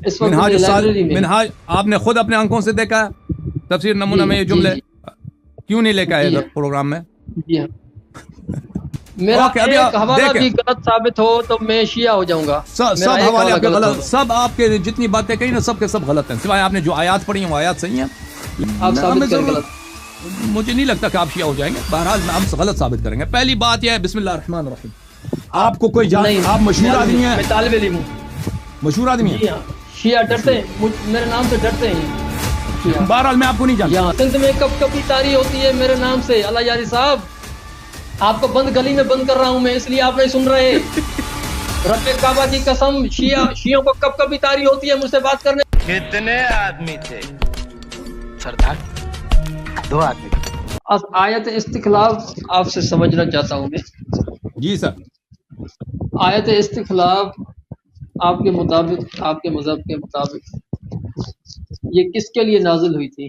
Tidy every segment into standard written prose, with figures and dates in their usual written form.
اس وقت منہاج لائبریری میں منہاج آپ نے خود اپنے آنکھوں سے دیکھا ہے تفسیر نمونہ میں یہ جملے کیوں نہیں لے کے آئے ادھر پروگرام میں؟ جی ہاں میرا ایک حوالہ بھی غلط ثابت ہو تو میں شیعہ ہو جاؤں گا. سب حوالے آپ کے غلط، سب آپ کے جتنی باتیں کہی نا سب کے سب غلط ہیں، سوائے آپ نے جو آیات پڑھی ہیں وہ آیات صحیح ہیں. آپ ثابت کریں غلط. مجھے نہیں لگتا کہ آپ شیعہ ہو جائیں گے، بہرحال ہم غلط ثابت کریں گے. پہلی بات یہ ہے بسم اللہ الرحمن الرحیم. آپ کو کوئی آپ مشہور آدمی ہیں؟ میں طالب علم ہوں. مشہور آدمی ہیں؟ جی ہاں. شیعہ ڈرتے ہیں میرے نام سے، ڈرتے ہیں. بہرحال میں آپ کو نہیں جانتا. سندھ میں کب کبھی تاری ہوتی ہے میرے نام سے. اللہ یاری صاحب آپ کو بند گلی میں بند کر رہا ہوں میں، اس لیے آپ نہیں سن رہے. رب کعبہ کی قسم شیعوں کو کب کبھی تاری ہوتی ہے مجھ سے بات کرنے. کتنے آدمی تھے سردار؟ 2 آدمی. آیت استخلاف آپ سے سمجھنا چاہتا ہوں میں. جی سر. آیت استخلاف آپ کے مطابق، آپ کے مذہب کے مطابق یہ کس کے لیے نازل ہوئی تھی؟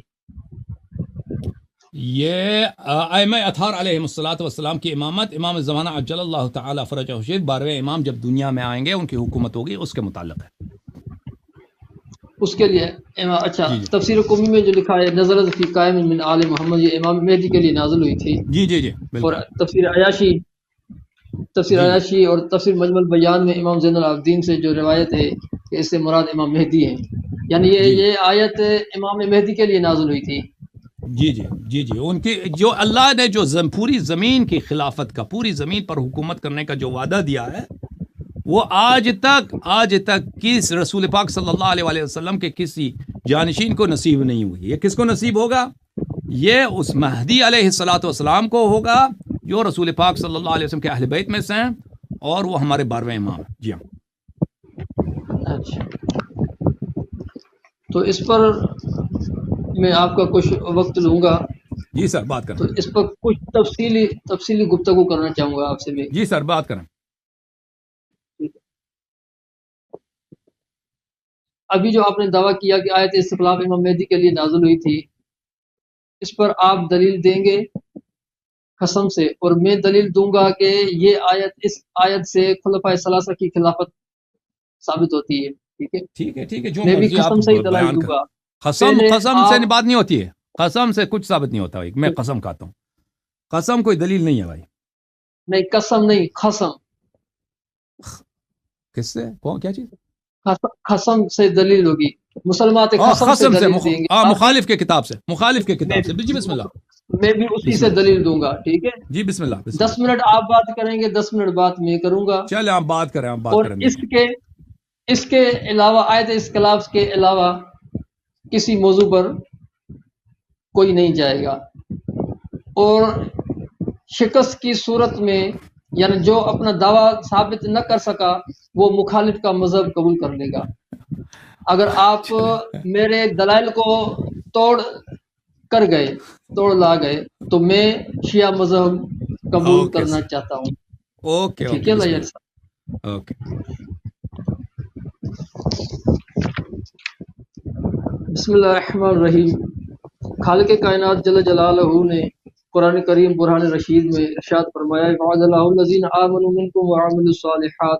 یہ ائمہ اطہار علیہ الصلوۃ والسلام کی امامت، امام زمانہ عجل اللہ تعالی فرجہ الشریف 12ویں امام جب دنیا میں آئیں گے ان کی حکومت ہوگی، اس کے متعلق ہے. اس کے لیے اچھا. تفسیر قمی میں جو لکھا ہے نزلت فی قائم من آل محمد، یہ امام مہدی کے لیے نازل ہوئی تھی. جی جی جی. اور تفسیر عیاشی اور تفسیر مجمل بیان میں امام زین العابدین سے جو روایت ہے کہ اس سے مراد امام مہدی ہے، یعنی یہ آیت امام مہدی کے لیے نازل ہوئی تھی. جی جی جی جی. ان کی جو اللہ نے جو پوری زمین کی خلافت کا، پوری زمین پر حکومت کرنے کا جو وعدہ دیا ہے وہ آج تک کس رسول پاک صلی اللہ علیہ وسلم کے کسی جانشین کو نصیب نہیں ہوئی. یہ کس کو نصیب ہوگا؟ یہ اس مہدی علیہ الصلوۃ والسلام کو ہوگا جو رسول پاک صلی اللہ علیہ وسلم کے اہل بیت میں سے ہیں اور وہ ہمارے 12ویں امام ہیں. جی ہاں. اچھا تو اس پر میں آپ کا کچھ وقت لوں گا. جی سر بات کریں. تو اس پر کچھ تفصیلی گفتگو کرنا چاہوں گا آپ سے میں. جی سر بات کریں. ابھی جو آپ نے دعویٰ کیا کہ آیت استخلاف امام مہدی کے لیے نازل ہوئی تھی، اس پر آپ دلیل دیں گے قسم سے؟ اور میں دلیل دوں گا کہ یہ آیت، اس آیت سے خلفائے ثلاثہ کی خلافت ثابت ہوتی ہے. ٹھیک ہے ٹھیک ہے. جو میں بھی قسم سے ہی دلائل دوں گا. قسم سے بات نہیں ہوتی ہے، قسم سے کچھ ثابت نہیں ہوتا. میں قسم کھاتا ہوں، قسم کوئی دلیل نہیں ہے بھائی. نہیں قسم نہیں، قسم. کس سے؟ کیا چیز؟ قسم سے دلیل ہوگی. مسلمان قسم سے دلیل دیں گے. مخالف کے کتاب سے جی بسم اللہ. میں بھی اسی سے دلیل دوں گا. ٹھیک ہے جی بسم اللہ. 10 منٹ آپ بات کریں گے، 10 منٹ بات میں کروں گا. چلے آپ بات کریں. اور اس کے علاوہ آیت استخلاف کے علاوہ کسی موضوع پر کوئی نہیں جائے گا. اور شکست کی صورت میں یعنی جو اپنا دعویٰ ثابت نہ کر سکا وہ مخالف کا مذہب قبول کر لے گا. اگر آپ میرے دلائل کو توڑ لا گئے تو میں شیعہ مذہب قبول کرنا چاہتا ہوں. اوکے ٹھیک ہے بھائی صاحب. اوکے. بسم اللہ الرحمن الرحیم. خالق کائنات جل جلالہ نے قرآن کریم برہان رشید میں ارشاد فرمایا وعد اللہ الذین آمنوا منکم وعملوا الصالحات.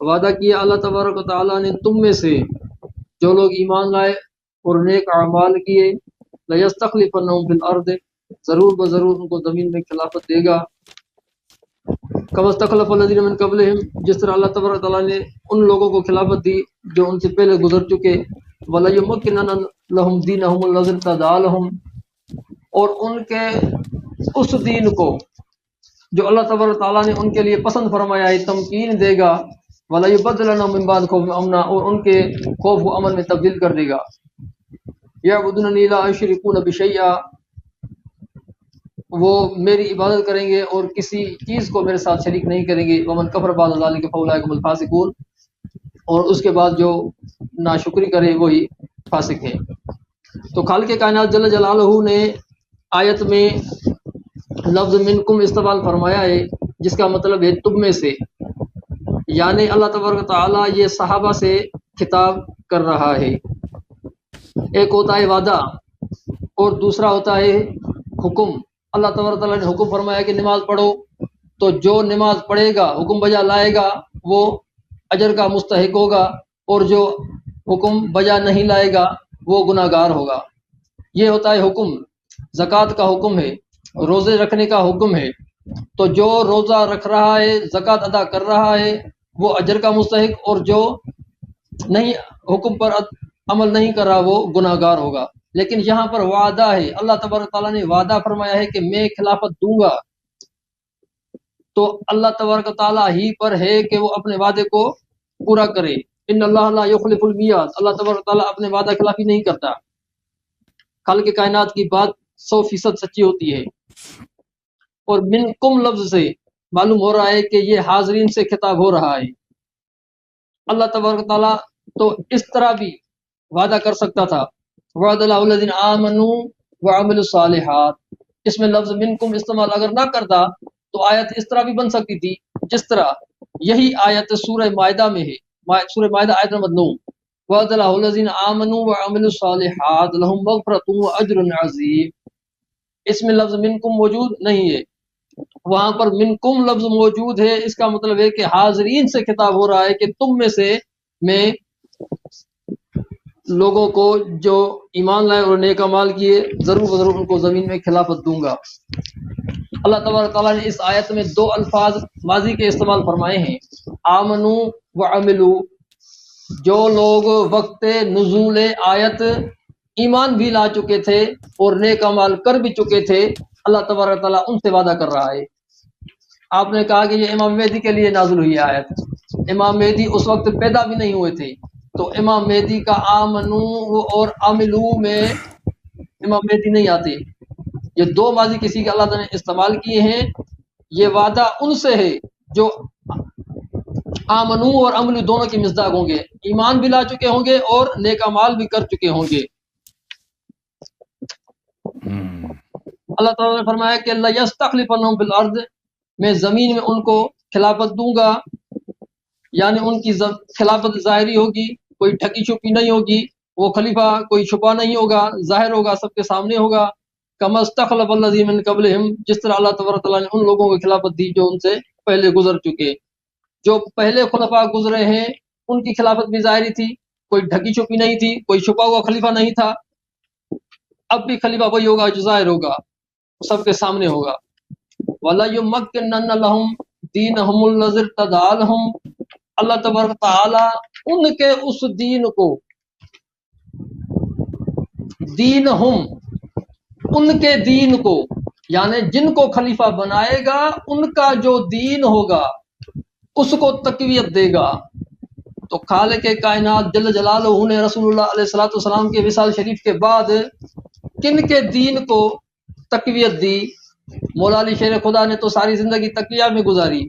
وعدہ کیا اللہ تبارک و تعالیٰ نے تم میں سے جو لوگ ایمان لائے اور نیک اعمال کیے لیستخلفنہم فی الارض، ضرور بضرور ان کو زمین میں خلافت دے گا. کما استخلف الذین من قبلہم، جس طرح اللہ تبارک و تعالیٰ نے ان لوگوں کو خلافت دی جو ان سے پہلے گزر چکے. وَلَيُمَكِّنَنَّ لَهُمْ دِينَهُمُ الَّذِي ارْتَضَىٰ لَهُمْ، اور ان کے اس دین کو جو اللہ تبارک و تعالیٰ نے ان کے لیے پسند فرمایا ہے تمکین دے گا. وَلَيُبَدِّلَنَّهُم مِّن بَعْدِ خَوْفِهِمْ أَمْنًا، اور ان کے خوف و امن میں تبدیل کر دے گا. يَعْبُدُونَنِي لَا يُشْرِكُونَ بِشَيْءٍ، وہ میری عبادت کریں گے اور کسی چیز کو میرے ساتھ شریک نہیں کریں گے. وَمَن كَفَرَ بَعْدَ ذَلِكَ فَأُولَٰئِكَ هُمُ الْفَاسِقُونَ، اور اس کے بعد جو ناشکری کرے وہی فاسق ہے. تو خالق کائنات جل جلالہ نے آیت میں لفظ منکم استعمال فرمایا ہے جس کا مطلب ہے تم میں سے، یعنی اللہ تبارک تعالیٰ یہ صحابہ سے خطاب کر رہا ہے. ایک ہوتا ہے وعدہ اور دوسرا ہوتا ہے حکم. اللہ تبارک تعالیٰ نے حکم فرمایا کہ نماز پڑھو، تو جو نماز پڑھے گا، حکم بجا لائے گا، وہ اجر کا مستحق ہوگا، اور جو حکم بجا نہیں لائے گا وہ گناہ گار ہوگا۔ یہ ہوتا ہے حکم، زکوٰۃ کا حکم ہے، روزے رکھنے کا حکم ہے۔ تو جو روزہ رکھ رہا ہے، زکوٰۃ ادا کر رہا ہے، وہ اجر کا مستحق، اور جو نہیں حکم پر عمل نہیں کر رہا وہ گناہ گار ہوگا۔ لیکن یہاں پر وعدہ ہے، اللہ تبارک تعالیٰ نے وعدہ فرمایا ہے کہ میں خلافت دوں گا، تو اللہ تبارک تعالیٰ ہی پر ہے کہ وہ اپنے وعدے کو پورا کرے۔ ان اللہ لا یخلف المیعاد، اللہ تبارک تعالیٰ اپنے وعدہ خلافی نہیں کرتا۔ خالق کائنات کی بات 100% سچی ہوتی ہے۔ اور منکم لفظ سے معلوم ہو رہا ہے کہ یہ حاضرین سے خطاب ہو رہا ہے۔ اللہ تبارک تعالیٰ تو اس طرح بھی وعدہ کر سکتا تھا، وعد اللہ الذین آمنوا وعملوا الصالحات، اس میں لفظ منکم استعمال اگر نہ کرتا تو آیت اس طرح بھی بن سکتی تھی جس طرح یہی آیت سورہ مائدہ میں ہے، سورہ مائدہ آیت نمبر 9، وعد اللہ الذین آمنوا وعملوا الصالحات لہم مغفرۃ واجر عظیم۔ اس میں لفظ منکم موجود نہیں ہے، وہاں پر منکم لفظ موجود ہے۔ اس کا مطلب ہے کہ حاضرین سے خطاب ہو رہا ہے کہ تم میں سے میں لوگوں کو جو ایمان لائے اور نیک اعمال کیے ضرور ان کو زمین میں خلافت دوں گا۔ اللہ تبارک تعالیٰ نے اس آیت میں 2 الفاظ ماضی کے استعمال فرمائے ہیں، آمنو وعملو۔ جو لوگ وقت نزول آیت ایمان بھی لا چکے تھے اور نیک اعمال کر بھی چکے تھے، اللہ تبارک تعالیٰ ان سے وعدہ کر رہا ہے۔ آپ نے کہا کہ یہ امام مہدی کے لیے نازل ہوئی آیت، امام مہدی اس وقت پیدا بھی نہیں ہوئے تھے، تو امام مہدی کا آمنو اور عملو میں امام مہدی نہیں آتے۔ یہ 2 ماضی کسی کے اللہ تعالیٰ نے استعمال کیے ہیں۔ یہ وعدہ ان سے ہے جو آمنو اور عملو دونوں کی مصداق ہوں گے، ایمان بھی لا چکے ہوں گے اور نیک اعمال بھی کر چکے ہوں گے۔ اللہ تعالیٰ نے فرمایا کہ لَيَسْتَخْلِفَنَّهُمْ فِي الْأَرْضِ، میں زمین میں ان کو خلافت دوں گا، یعنی ان کی خلافت ظاہری ہوگی، کوئی ٹھکی چھپی نہیں ہوگی، وہ خلیفہ کوئی چھپا نہیں ہوگا، ظاہر ہوگا، سب کے سامنے ہوگا۔ كَمَا اسْتَخْلَفَ الَّذِينَ مِن قَبْلِهِمْ، جس طرح اللہ تبارک تعالیٰ نے ان لوگوں کو خلافت دی جو ان سے پہلے گزر چکے۔ جو پہلے خلفاء گزرے ہیں ان کی خلافت بھی ظاہری تھی، کوئی ڈھکی چھپی نہیں تھی، کوئی چھپا ہوا خلیفہ نہیں تھا۔ اب بھی خلیفہ وہی ہوگا جو ظاہر ہوگا، سب کے سامنے ہوگا۔ وَلَيُمَكِّنَنَّ لَهُمْ دِينَهُمُ الَّذِي ارْتَضَىٰ لَهُمْ، اللہ تبارک تعالیٰ ان کے اس دین کو، دینہم ان کے دین کو، یعنی جن کو خلیفہ بنائے گا ان کا جو دین ہوگا اس کو تقویت دے گا۔ تو خالق کائنات جل جلالہ نے رسول اللہ علیہ السلام کے وصال شریف کے بعد کن کے دین کو تقویت دی؟ مولا علی شیر خدا نے تو ساری زندگی تقویہ میں گزاری،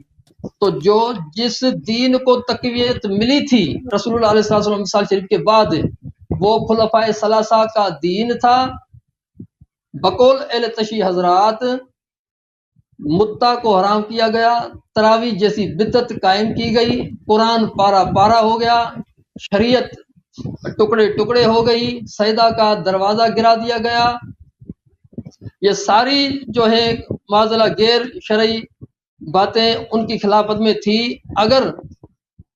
تو جو جس دین کو تقویت ملی تھی رسول اللہ علیہ السلام وصال شریف کے بعد، وہ خلفائے ثلاثہ کا دین تھا۔ بقول اہل تشیع حضرات، متع کو حرام کیا گیا، تراویح جیسی بدعت قائم کی گئی، قرآن پارا پارا ہو گیا، شریعت ٹکڑے ٹکڑے ہو گئی، سجدہ کا دروازہ گرا دیا گیا۔ یہ ساری جو ہے معاذاللہ غیر شرعی باتیں ان کی خلافت میں تھی۔ اگر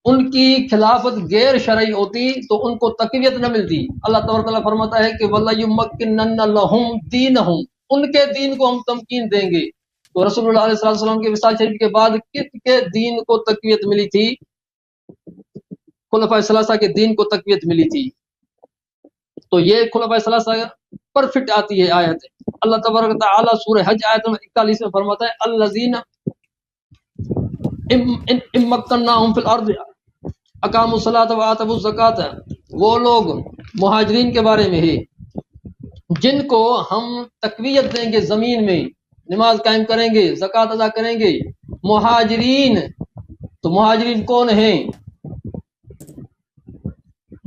ان کی خلافت غیر شرعی ہوتی تو ان کو تقویت نہ ملتی۔ اللہ تبارک تعالیٰ فرماتا ہے کہ وَلَيُمَكِّنَنَّ لَهُمْ دِينَهُمْ، ان کے دین کو ہم تمکین دیں گے۔ تو رسول اللہ علیہ السلام کے وصال شریف کے بعد کس کے دین کو تقویت ملی تھی؟ خلفائے ثلاثہ کے دین کو تقویت ملی تھی۔ تو یہ خلفائے ثلاثہ پر فٹ آتی ہے آیت۔ اللہ تبارک تعالیٰ سورہ حج آیت نمبر 41 میں فرماتا ہے الذین ان مکناہم فی الارض اقاموا الصلاۃ وآتوا الزکاۃ، وہ لوگ مہاجرین کے بارے میں ہے جن کو ہم تقویت دیں گے، زمین میں نماز قائم کریں گے، زکوٰۃ ادا کریں گے۔ مہاجرین، تو مہاجرین کون ہیں؟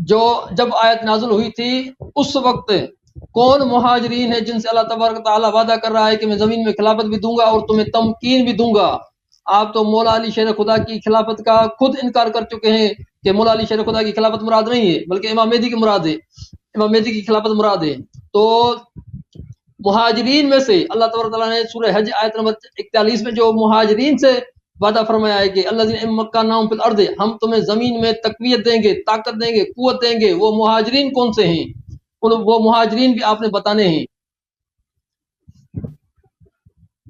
جو جب آیت نازل ہوئی تھی اس وقت کون مہاجرین ہیں جن سے اللہ تبارک تعالیٰ وعدہ کر رہا ہے کہ میں زمین میں خلافت بھی دوں گا اور تمہیں تمکین بھی دوں گا؟ آپ تو مولا علی شیر خدا کی خلافت کا خود انکار کر چکے ہیں کہ مولا علی شیر خدا کی خلافت مراد نہیں ہے بلکہ امام مہدی کی مراد ہے، امام مہدی کی خلافت مراد ہے۔ تو مہاجرین میں سے اللہ تبارک تعالیٰ نے سورہ حج آیت نمبر 41 میں جو مہاجرین سے وعدہ فرمایا ہے کہ اللہ مکانہم فی الارض، ہم تمہیں زمین میں تقویت دیں گے، طاقت دیں گے، قوت دیں گے۔ وہ مہاجرین کون سے ہیں؟ وہ مہاجرین بھی آپ نے بتانے ہیں۔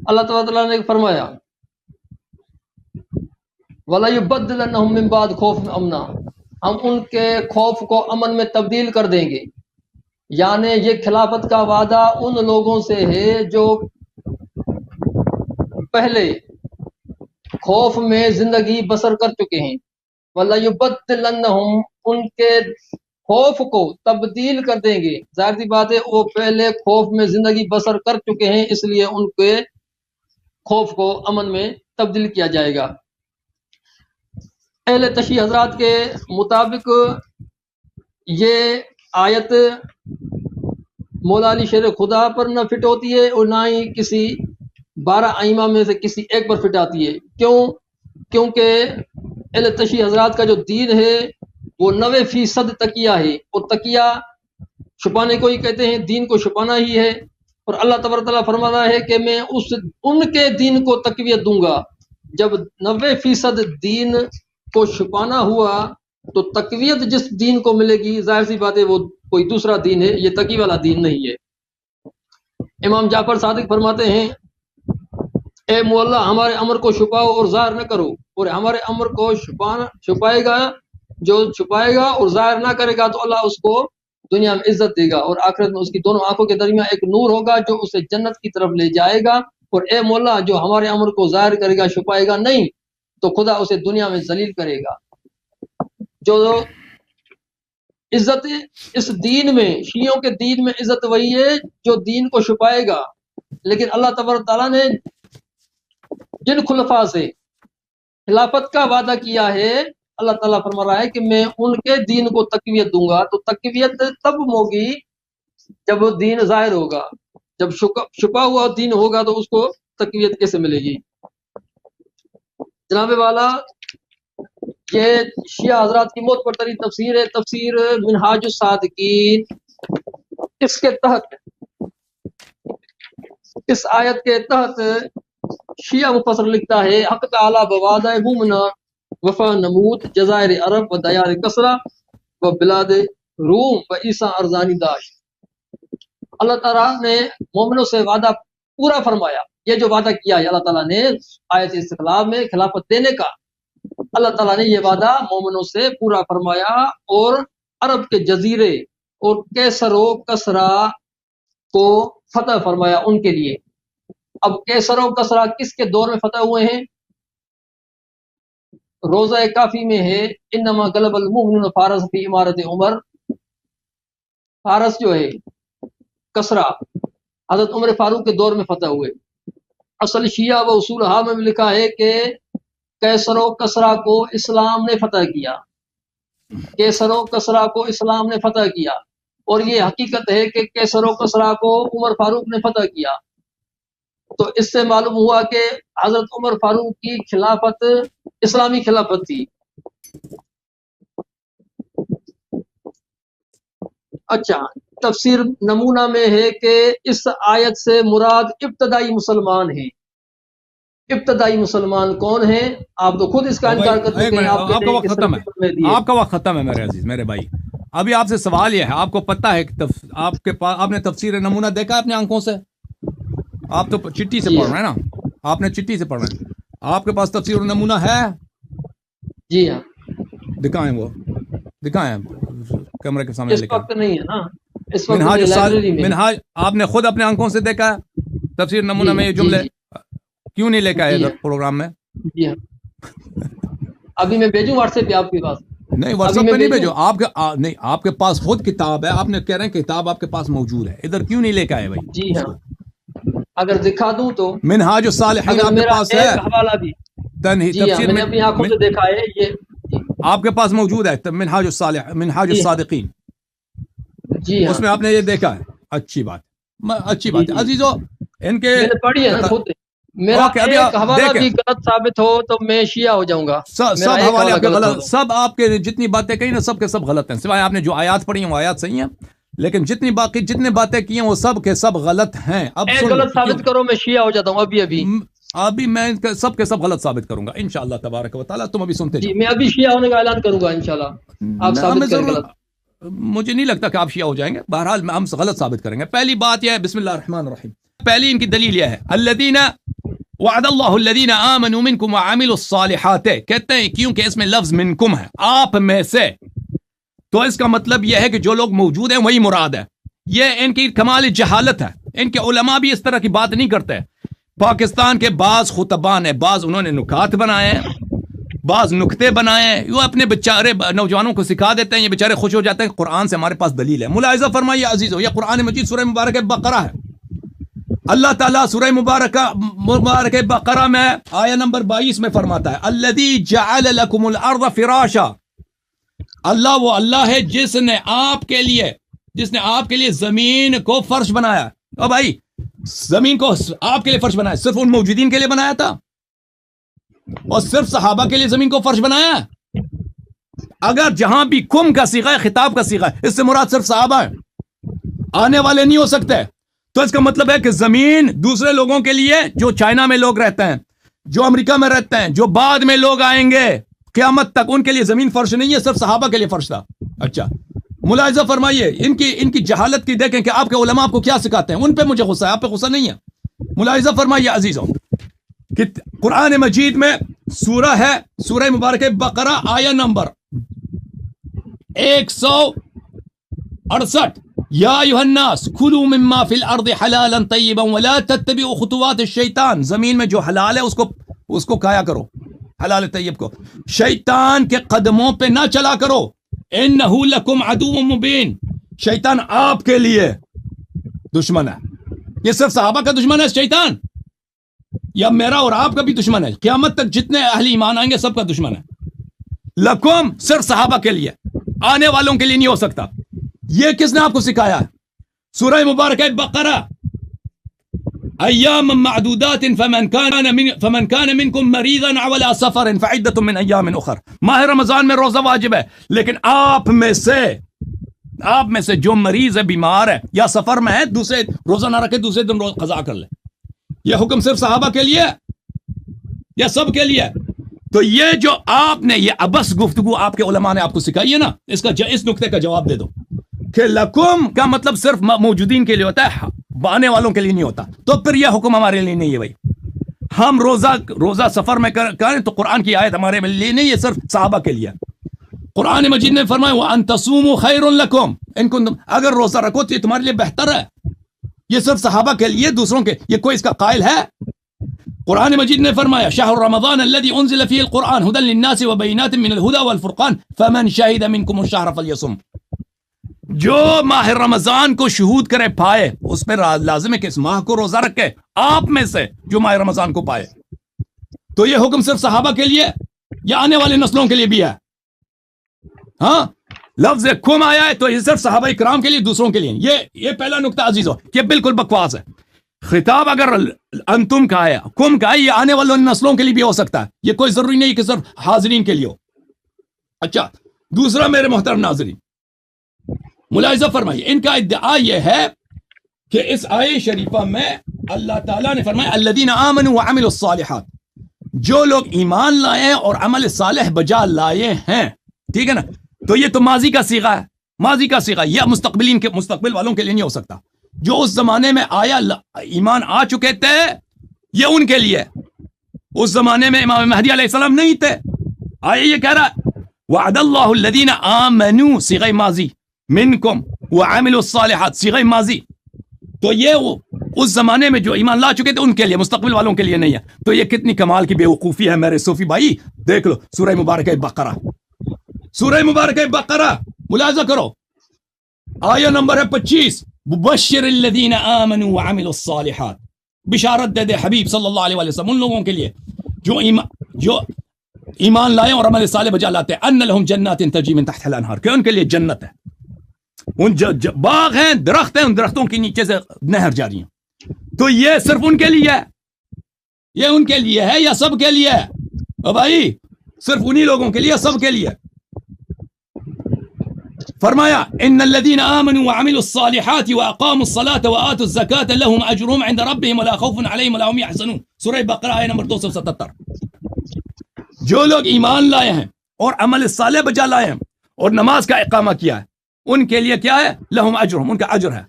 اللہ تعالیٰ نے فرمایا وَلَيُبَدِّلَنَّهُم مِّن بَعْدِ خَوْفِهِمْ أَمْنًا، ہم ان کے خوف کو امن میں تبدیل کر دیں گے۔ یعنی یہ خلافت کا وعدہ ان لوگوں سے ہے جو پہلے خوف میں زندگی بسر کر چکے ہیں۔ وَلَيُبَدِّلَنَّهُم، ان کے خوف کو تبدیل کر دیں گے۔ ظاہر سی بات ہے وہ پہلے خوف میں زندگی بسر کر چکے ہیں، اس لیے ان کے خوف کو امن میں تبدیل کیا جائے گا۔ اہل تشیع حضرات کے مطابق یہ آیت مولا علی شیر خدا پر نہ فٹ ہوتی ہے اور نہ ہی کسی 12 ائمہ میں سے کسی ایک پر فٹ آتی ہے۔ کیونکہ اہل تشیع حضرات کا جو دین ہے وہ 90% تقیہ ہے، اور تقیہ چھپانے کو ہی کہتے ہیں، دین کو چھپانا ہی ہے۔ اور اللہ تبارک تعالیٰ فرماتا ہے کہ میں ان کے دین کو تقویت دوں گا۔ جب 90% دین کو چھپانا ہوا تو تقویت جس دین کو ملے گی، ظاہر سی بات ہے وہ کوئی دوسرا دین ہے، یہ تقی والا دین نہیں ہے۔ امام جعفر صادق فرماتے ہیں اے مولا ہمارے امر کو چھپاؤ اور ظاہر نہ کرو، اور ہمارے امر کو چھپائے گا، جو چھپائے گا اور ظاہر نہ کرے گا تو اللہ اس کو دنیا میں عزت دے گا، اور آخرت میں اس کی دونوں آنکھوں کے درمیان ایک نور ہوگا جو اسے جنت کی طرف لے جائے گا۔ اور اے مولا جو ہمارے امر کو ظاہر کرے گا، چھپائے گا نہیں، تو خدا اسے دنیا میں ذلیل کرے گا۔ جو عزت اس دین میں، شیعوں کے دین میں عزت وہی ہے جو دین کو چھپائے گا۔ لیکن اللہ تبارک تعالیٰ نے جن خلفاء سے خلافت کا وعدہ کیا ہے، اللہ تعالیٰ فرما رہا ہے کہ میں ان کے دین کو تقویت دوں گا۔ تو تقویت تب ہوگی جب وہ دین ظاہر ہوگا، جب چھپا ہوا دین ہوگا تو اس کو تقویت کیسے ملے گی؟ جناب والا، یہ شیعہ حضرات کی موت پر تری تفسیر ہے، تفسیر منہاج الصادقین۔ اس کے تحت، اس آیت کے تحت شیعہ مفسر لکھتا ہے حق تعالی بوعدہ مومنا وفا نمود جزائر عرب و دیار کسرا و بلاد روم و عیسیٰ ارزانی داشت۔ اللہ تعالیٰ نے مومنوں سے وعدہ پورا فرمایا۔ یہ جو وعدہ کیا ہے اللہ تعالیٰ نے آیت استقلال میں خلافت دینے کا، اللہ تعالیٰ نے یہ وعدہ مومنوں سے پورا فرمایا، اور عرب کے جزیرے اور کیسر و کسرا کو فتح فرمایا ان کے لیے۔ اب کیسر و کسرا کس کے دور میں فتح ہوئے ہیں؟ روزہ کافی میں ہے انما غلب المؤمنون فارس فی امارت عمر۔ فارس جو ہے کسرا حضرت عمر فاروق کے دور میں فتح ہوئے۔ اصل شیعہ و اصول میں بھی لکھا ہے کہ کیسر و کسرا کو اسلام نے فتح کیا، کیسر و کسرا کو اسلام نے فتح کیا، اور یہ حقیقت ہے کہ کیسر و کسرا کو عمر فاروق نے فتح کیا۔ تو اس سے معلوم ہوا کہ حضرت عمر فاروق کی خلافت اسلامی خلافت تھی۔ اچھا، تفسیر نمونہ میں ہے کہ اس آیت سے مراد ابتدائی مسلمان ہیں۔ ابتدائی مسلمان کون ہیں؟ آپ تو خود اس کا انکار کر چکے ہیں۔ آپ کا وقت ختم ہے، آپ کا وقت ختم ہے میرے عزیز، میرے بھائی۔ ابھی آپ سے سوال یہ ہے، آپ کو پتہ ہے آپ کے پاس، آپ نے تفسیر نمونہ دیکھا اپنی آنکھوں سے؟ آپ تو چٹھی سے پڑھ رہے ہیں نا، آپ نے چٹھی سے پڑھ رہے ہیں، آپ کے پاس تفسیر نمونہ ہے؟ جی ہاں، دکھائیں، وہ دکھائیں کیمرے کے سامنے۔ اس وقت نہیں ہے نا، اس وقت منہاج آپ نے خود اپنے آنکھوں سے دیکھا ہے؟ تفسیر نمونہ میں یہ جملے کیوں نہیں لے کے آئے ادھر پروگرام میں؟ جی ہاں، ابھی میں بھیجوں واٹس ایپ پہ آپ کے پاس؟ نہیں، واٹس ایپ پہ نہیں بھیجو، آپ کے نہیں، آپ کے پاس خود کتاب ہے، آپ نے کہہ رہے ہیں کتاب آپ کے پاس موجود ہے، ادھر کیوں نہیں لے کے آئے بھائی؟ جی ہاں، اگر دکھا دوں تو منہاج الصالحین آپ کے پاس ہے، حوالہ بھی تفسیر میں نے اپنی آنکھوں سے دیکھا ہے، یہ آپ کے پاس موجود ہے منہاج الصادقین۔ جی ہاں، اس میں آپ نے یہ دیکھا ہے، اچھی بات، اچھی بات ہے عزیزو۔ ان کے میں نے پڑھی ہے نا خود، میرا ایک حوالہ بھی غلط ثابت ہو تو میں شیعہ ہو جاؤں گا۔ سب حوالے آپ کے غلط، سب آپ کے جتنی باتیں کہی نا سب کے سب غلط ہیں، سوائے آپ نے جو آیات پڑھی ہیں وہ آیات صحیح ہیں، لیکن جتنی باتیں کی ہیں وہ سب کے سب غلط ہیں۔ اب غلط ثابت کرو، میں شیعہ ہو جاتا ہوں ابھی ابھی۔ آپ بھی میں سب کے سب غلط ثابت کروں گا انشاءاللہ تبارک و تعالیٰ. تم ابھی سنتے جی جاؤ. میں ابھی شیعہ ہونے کا اعلان کروں گا انشاءاللہ. آپ ثابت کریں غلط. مجھے نہیں لگتا کہ آپ شیعہ ہو جائیں گے. بہرحال ہم غلط ثابت کریں گے. پہلی بات یہ ہے بسم اللہ الرحمن الرحیم. پہلی ان کی دلیل یہ ہے الذین وعد اللہ الذین آمنوا منکم وعملوا الصالحات. کہتے ہیں کیونکہ اس میں لفظ منکم ہے, آپ میں سے, تو اس کا مطلب یہ ہے کہ جو لوگ موجود ہیں وہی مراد ہے. یہ ان کی کمال جہالت ہے. ان کے علماء بھی اس طرح کی بات نہیں کرتے. پاکستان کے بعض خطباء نے بعض انہوں نے نکات بنائے ہیں, بعض نکتے بنائے ہیں, وہ اپنے بیچارے نوجوانوں کو سکھا دیتے ہیں, یہ بیچارے خوش ہو جاتے ہیں قرآن سے ہمارے پاس دلیل ہے. ملاحظہ فرمائیے عزیزو, یہ قرآن مجید سورہ مبارکہ بقرہ ہے. اللہ تعالیٰ سورہ مبارکہ بقرہ میں آیہ نمبر 22 میں فرماتا ہے الذی جعل لکم الارض فراشا. اللہ وہ اللہ ہے جس نے آپ کے لیے زمین کو فرش بنایا. او بھائی, زمین کو آپ کے لیے فرش بنایا, صرف ان موجودین کے لیے بنایا تھا اور صرف صحابہ کے لیے زمین کو فرش بنایا؟ اگر جہاں بھی کم کا صیغہ ہے, خطاب کا صیغہ ہے, اس سے مراد صرف صحابہ ہے, آنے والے نہیں ہو سکتے. تو اس کا مطلب ہے کہ زمین دوسرے لوگوں کے لیے, جو چائنا میں لوگ رہتے ہیں, جو امریکہ میں رہتے ہیں, جو بعد میں لوگ آئیں گے قیامت تک, ان کے لیے زمین فرش نہیں ہے, صرف صحابہ کے لیے فرش تھا. اچھا ملاحظہ فرمائیے ان کی جہالت کی. دیکھیں کہ آپ کے علماء آپ کو کیا سکھاتے ہیں. ان پہ مجھے غصہ ہے, آپ پہ غصہ نہیں ہے. ملاحظہ فرمائیے عزیزوں کہ قرآن مجید میں سورہ ہے سورہ مبارکہ بقرہ آیہ نمبر 168 یا ایھا الناس کلوا مما فی الارض حلالا طیبا ولا تتبعوا خطوات الشیطان. زمین میں جو حلال ہے اس کو کھایا کرو, حلال طیب کو. شیطان کے قدموں پہ نہ چلا کرو. انہ لکم عدو مبین. شیطان آپ کے لیے دشمن ہے. یہ صرف صحابہ کا دشمن ہے شیطان, یا میرا اور آپ کا بھی دشمن ہے؟ قیامت تک جتنے اہل ایمان آئیں گے سب کا دشمن ہے. لکم صرف صحابہ کے لیے, آنے والوں کے لیے نہیں ہو سکتا. یہ کس نے آپ کو سکھایا ہے؟ سورہ مبارکہ بقرہ ایام معدودات فمن كان منكم مريضا على سفر فعدة من ایام اخر. ماہ رمضان میں روزہ واجب ہے, لیکن آپ میں سے جو مریض ہے, بیمار ہے یا سفر میں ہے, دوسرے روزہ نہ رکھے, دوسرے دن روزہ قضا کر لے. یہ حکم صرف صحابہ کے لیے یا سب کے لیے؟ تو یہ جو آپ نے یہ ابس گفتگو آپ کے علماء نے آپ کو سکھائی ہے نا, اس نقطے کا جواب دے دو کہ لکم کا مطلب صرف موجودین کے لیے ہوتا ہے, آنے والوں کے لیے نہیں ہوتا. تو پھر یہ حکم ہمارے لیے نہیں ہے بھائی. ہم روزہ سفر میں کریں تو قرآن کی آیت ہمارے لیے نہیں, یہ صرف صحابہ کے لیے. قرآن مجید نے فرمایا وَأَن تَصُومُوا خَيْرٌ لَكُمْ إِن كُنتُمْ. اگر روزہ رکھو تو یہ تمہارے لیے بہتر ہے. یہ صرف صحابہ کے لیے, دوسروں کے, یہ کوئی اس کا قائل ہے؟ قرآن مجید نے فرمایا شہر رمضان الذي انزل فيه القرآن هدى للناس وبينات من الهدى والفرقان فمن شهد منكم الشهر فليصم. جو ماہ رمضان کو شہود کرے پائے, اس پہ لازم ہے کہ اس ماہ کو روزہ رکھے, آپ میں سے جو ماہ رمضان کو پائے. تو یہ حکم صرف صحابہ کے لیے یا آنے والے نسلوں کے لیے بھی ہے؟ ہاں, لفظ کم آیا ہے تو یہ صرف صحابہ کرام کے لیے, دوسروں کے لیے. یہ پہلا نقطہ عزیزو, یہ بالکل بکواس ہے. خطاب اگر انتم کا ہے, کم کا ہے, یہ آنے والے نسلوں کے لیے بھی ہو سکتا ہے. یہ کوئی ضروری نہیں کہ صرف حاضرین کے لیے ہو. اچھا دوسرا میرے محترم ناظرین, ملاحظہ فرمائیے ان کا ادعا یہ ہے کہ اس آیہ شریفہ میں اللہ تعالیٰ نے فرمایا الذین آمنوا وعملوا الصالحات. جو لوگ ایمان لائے ہیں اور عمل صالح بجا لائے ہیں, ٹھیک ہے نا. تو یہ تو ماضی کا صیغہ ہے, ماضی کا صیغہ. یہ مستقبل والوں کے لیے نہیں ہو سکتا. جو اس زمانے میں آیا ایمان آ چکے تھے یہ ان کے لیے. اس زمانے میں امام مہدی علیہ السلام نہیں تھے. آیا یہ کہہ رہا وعد اللہ الذین آمنوا صیغہ ماضی, منکم وعملوا الصالحات صیغہ ماضی. تو یہ اس زمانے میں جو ایمان لا چکے تھے ان کے لیے, مستقبل والوں کے لیے نہیں ہے. تو یہ کتنی کمال کی بے وقوفی ہے میرے صوفی بھائی. دیکھ لو سورہ مبارکہ بقرہ, سورہ مبارکہ بقرہ ملاحظہ کرو, آیہ نمبر ہے 25. بشر الذین آمنوا وعملوا الصالحات. بشارت دے دے حبیب صلی اللہ علیہ وسلم ان لوگوں کے لیے جو ایمان لائے اور عمل صالح بجا لاتے ہیں, ان لہم جنات تجری من تحتها الانہار, کہ ان کے لیے جنت ہے, ان باغ ہیں, درخت ہیں, ان درختوں کے نیچے سے نہر جاری ہیں. تو یہ صرف ان کے لیے ہے, یہ ان کے لیے ہے یا سب کے لیے ہے؟ او بھائی صرف انہی لوگوں کے لیے, سب کے لیے. فرمایا ان الذين آمنوا وعملوا الصالحات واقاموا الصلاة وآتوا الزكاة لهم اجرهم عند ربهم ولا خوف عليهم ولا هم يحزنون. سورہ بقرہ آیت نمبر 277. جو لوگ ایمان لائے ہیں اور عمل صالح بجا لائے ہیں اور نماز کا اقامہ کیا ہے ان کے لیے کیا ہے؟ لهم اجرهم، ان کا اجر ہے.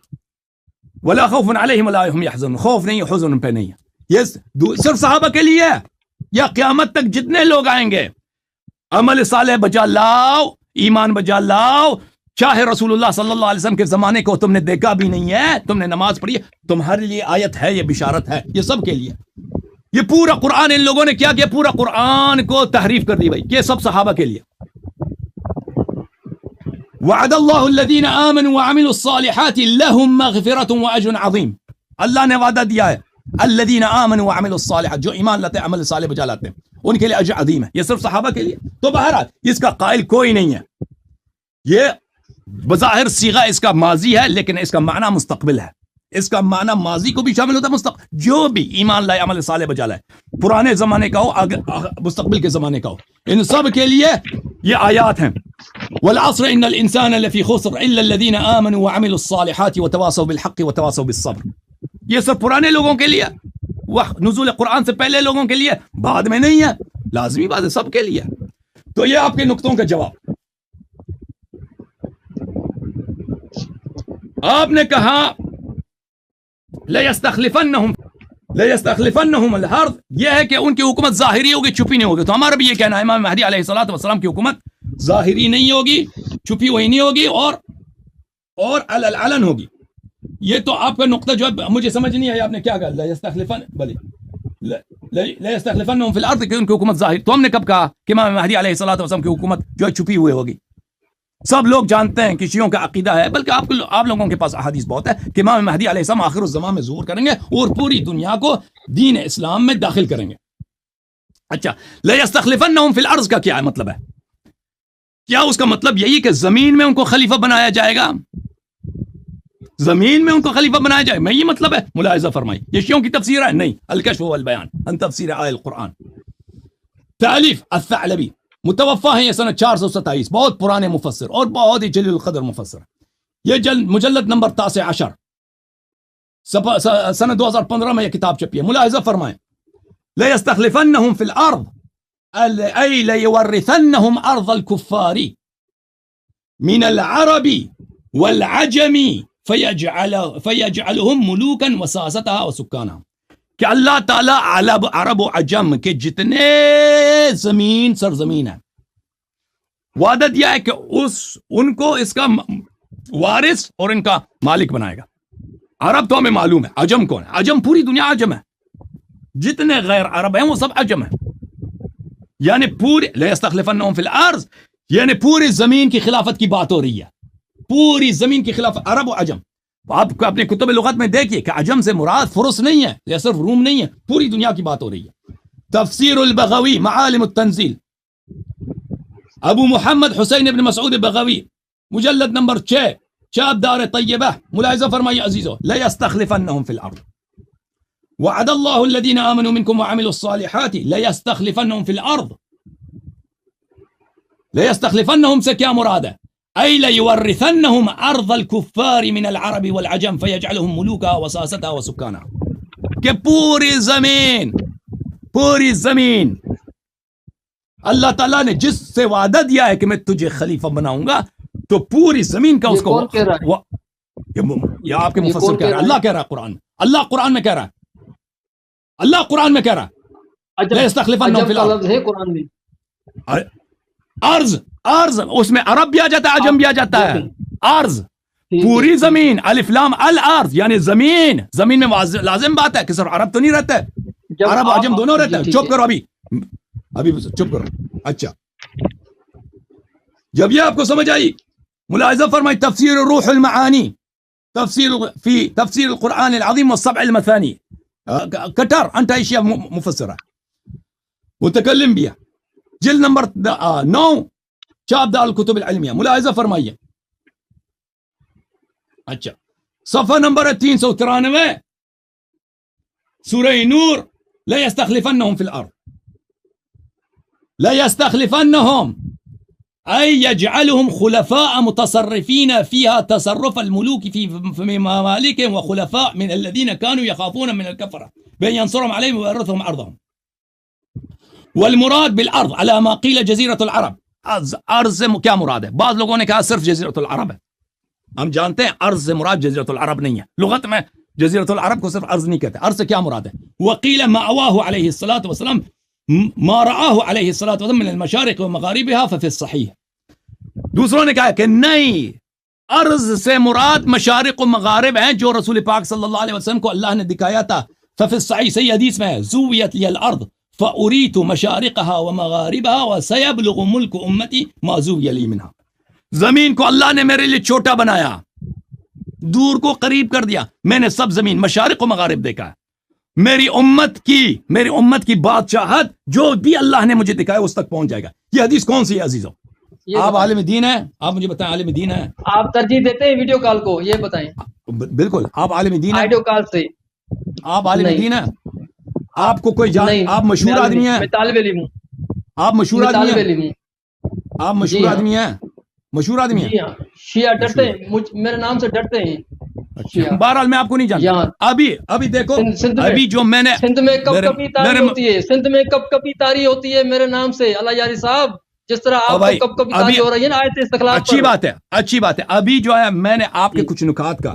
ولا خوف عليهم ولا هم يحزنون، خوف نہیں حزن پہ نہیں ہے. یہ صرف صحابہ کے لیے ہے یا قیامت تک جتنے لوگ آئیں گے عمل صالح بجا لاؤ، ایمان بجا لاؤ، چاہے رسول اللہ صلی اللہ علیہ وسلم کے زمانے کو تم نے دیکھا بھی نہیں ہے، تم نے نماز پڑھی ہے، تمہارے لیے آیت ہے، یہ بشارت ہے، یہ سب کے لیے. یہ پورا قرآن ان لوگوں نے کیا کیا؟ پورا قرآن کو تحریف کر دی بھائی. یہ سب صحابہ کے لیے. وعد اللہ الذین آمنوا وعملوا الصالحات لهم مغفرة واجر عظیم. اللہ نے وعدہ دیا ہے الذین آمنوا وعملوا الصالحات، جو ایمان لاتے ہیں عمل صالح بجا لاتے ہیں، ان کے لیے اجر عظیم ہے. یہ صرف صحابہ کے لیے. تو بہرحال اس کا قائل کوئی نہیں ہے. یہ بظاہر صیغہ اس کا ماضی ہے لیکن اس کا معنی مستقبل ہے. اس کا معنی ماضی کو بھی شامل ہوتا ہے، مستقبل. جو بھی ایمان لائے عمل صالح بجا لائے، پرانے زمانے کا ہو مستقبل کے زمانے کا ہو، ان سب کے لیے یہ آیات ہیں. والعصر ان الانسان لفی خسر الا الذین آمنوا وعملوا الصالحات وتواصوا بالحق وتواصوا بالصبر. یہ سب پرانے لوگوں کے لیے، نزول قرآن سے پہلے لوگوں کے لیے، بعد میں نہیں ہے، لازمی بات ہے، سب کے لیے. تو یہ آپ کے نقطوں کا جواب. آپ نے کہا لَيَسْتَخْلِفَنَّهُمْ الْأَرْضَ، یہ ہے کہ ان کی حکومت ظاہری ہوگی، چھپی نہیں ہوگی. تو ہمارا بھی یہ کہنا ہے امام مہدی علیہ الصلوۃ والسلام کی حکومت ظاہری نہیں ہوگی، چھپی ہوئی نہیں ہوگی، اور العلن ہوگی. یہ تو آپ کا نقطہ جو ہے مجھے سمجھ نہیں آیا، آپ نے کیا کہا؟ لَيَسْتَخْلِفَنَّهُمْ فِي الْأَرْضِ، کہ ان کی حکومت ظاہر. تو ہم نے کب کہا کہ امام مہدی علیہ الصلوۃ والسلام کی حکومت جو ہے چھپی ہوئی ہوگی؟ سب لوگ جانتے ہیں کہ شیعوں کا عقیدہ ہے، بلکہ آپ لوگوں کے پاس احادیث بہت ہے کہ امام مہدی علیہ السلام آخر الزمان میں ظہور کریں گے اور پوری دنیا کو دین اسلام میں داخل کریں گے. اچھا، لَيَسْتَخْلِفَنَّهُمْ فِي الْأَرْضِ کا کیا مطلب ہے؟ کیا اس کا مطلب یہی کہ زمین میں ان کو خلیفہ بنایا جائے گا؟ زمین میں ان کو خلیفہ بنایا جائے گا، میں یہ مطلب ہے؟ ملاحظہ فرمائی، یہ شیعوں کی تفسیر ہے؟ نہیں. الکشف والبیان عن تفسیر آیات القرآن، تالیف الثعلبی، متوفا ہے یہ سنہ 427، بہت پرانے مفسر اور بہت ہی جلیل القدر مفسر. یہ مجلد نمبر 19 سنہ 2015 میں یہ کتاب چھپی ہے. ملاحظہ فرمائیں، لَيَسْتَخْلِفَنَّهُمْ فِي الْأَرْضِ أي لَيُوَرِّثَنَّهُمْ أَرْضَ الْكُفَّارِ مِنَ الْعَرَبِ وَالْعَجَمِ فَيَجْعَلُهُمْ مُلُوكًا وَسَاسَتَهَا وَسُكَّانَهَا، کہ اللہ تعالیٰ عرب و عجم کے جتنے زمین سرزمین ہے وعدہ دیا ہے کہ ان کو اس کا وارث اور ان کا مالک بنائے گا. عرب تو ہمیں معلوم ہے، عجم کون ہے؟ عجم پوری دنیا عجم ہے، جتنے غیر عرب ہیں وہ سب عجم ہیں. یعنی پوری لَيَسْتَخْلِفَنَّهُمْ فِي الْأَرْضِ، یعنی پوری زمین کی خلافت کی بات ہو رہی ہے، پوری زمین کی خلافت، عرب و عجم. آپ اپنے کتب لغت میں دیکھیے کہ عجم سے مراد فرس نہیں ہے یا صرف روم نہیں ہے، پوری دنیا کی بات ہو رہی ہے. تفسیر البغوی معالم التنزیل، ابو محمد حسین ابن مسعود بغوی، مجلد نمبر 6، چاپ دار طیبہ. ملاحظہ فرمائیے عزیزو، لَيَسْتَخْلِفَنَّهُمْ فِي الْأَرْضِ وعد اللہ الذین آمنوا منکم وعملوا الصالحات لَيَسْتَخْلِفَنَّهُمْ فِي الْأَرْضِ. لَيَسْتَخْلِفَنَّهُمْ سے کیا مراد ہے؟ أي ليورثنهم أرض الكفار من العرب والعجم فيجعلهم ملوكا وساستا وسكانا، کہ پوری زمین اللہ تعالیٰ نے جس سے وعدہ دیا ہے کہ میں تجھے خلیفہ بناؤں گا، تو پوری زمین کا اس کو یہ آپ کے مفسر کہہ رہا ہے، اللہ کہہ رہا ہے قرآن، اللہ قرآن میں کہہ رہا ہے، اللہ قرآن میں کہہ رہا ہے لَيَسْتَخْلِفَنَّهُمْ فِي الْأَرْضِ. ارض اس میں عرب بھی آ جاتا ہے، عجم بھی آ جاتا ہے. ارض پوری زمین، الف لام الارض، یعنی زمین میں لازم بات ہے کہ صرف عرب تو نہیں رہتا ہے، عرب عجم دونوں رہتا ہے. چپ کرو ابھی چپ کرو. اچھا، جب یہ آپ کو سمجھ آئی، ملاحظہ فرمائی تفسیر روح المعانی، تفسیر القرآن العظیم والسبع المثانی، کٹر انٹا ایشیا مفسرہ، متکلم بھی ہے، جلد نمبر 9، چاپ دار الکتب العلمیہ. ملاحظہ فرمائیے. اچھا، صفحہ نمبر 393، سورہ نور، لَيَسْتَخْلِفَنَّهُمْ فِي الْأَرْضِ، لَيَسْتَخْلِفَنَّهُمْ أي يجعلهم خلفاء متصرفين فيها تصرف الملوك في ممالكهم وخلفاء من الذين كانوا يخافون من الكفرة بأن ينصرهم عليهم ويورثهم أرضهم. والمراد بالأرض على ما قيل جزيرة العرب. أرض سے کیا مراد ہے؟ بعض لوگوں نے کہا صرف جزیرۃ العرب ہے. ہم جانتے ہیں ارض سے مراد جزیرۃ العرب نہیں ہے. لغت میں جزیرۃ العرب کو صرف ارض نہیں کہتے. ارض سے کیا مراد ہے؟ وقیل مأواه علیہ الصلاۃ والسلام ما رآه علیہ الصلاۃ والسلام من المشارق ومغاربها ففي الصحیح. دوسروں نے کہا کہ نہیں، ارض سے مراد مشارق و مغارب ہیں جو رسول پاک صلی اللہ علیہ وسلم کو اللہ نے دکھایا تھا. ففي الصحیح، صحیح حدیث میں ہے، زویت لی الارض فأریت مشارقها ومغاربها وسيبلغ ملک امتی ما زوی لی منها. زمین کو اللہ نے میرے لیے چھوٹا بنایا، دور کو قریب کر دیا. میں نے سب زمین مشارق و مغارب دیکھا ہے. میری امت کی بادشاہت جو بھی اللہ نے مجھے دکھایا اس تک پہنچ جائے گا. یہ حدیث کون سی ہے عزیزو؟ آپ عالم دین ہیں، آپ مجھے بتائیں عالم دین ہیں؟ آپ ترجیح دیتے ہیں ویڈیو کال کو؟ یہ بتائیں. بالکل، آپ عالم دین ہیں. ویڈیو کال سے آپ عالم دین ہیں؟ آپ کو کوئی آپ مشہور آدمی ہیں؟ میں طالب علم ہوں. آپ مشہور آدمی ہیں؟ آپ مشہور آدمی ہیں؟ مشہور آدمی ہیں؟ جی ہاں، شیعہ ڈرتے ہیں میرے نام سے، ڈرتے ہیں. بہرحال میں آپ کو نہیں جانتا. ابھی دیکھو، ابھی جو میں نے سندھ میں کب کبھی تاری ہوتی ہے، سندھ میں کب کبھی تاری ہوتی ہے میرے نام سے. اللہ یاری صاحب، جس طرح آپ کو کب کبھی تاری ہو رہی ہے نا آیت استقلال. اچھی بات ہے، اچھی بات ہے. ابھی جو ہے میں نے آپ کے کچھ نکات کا،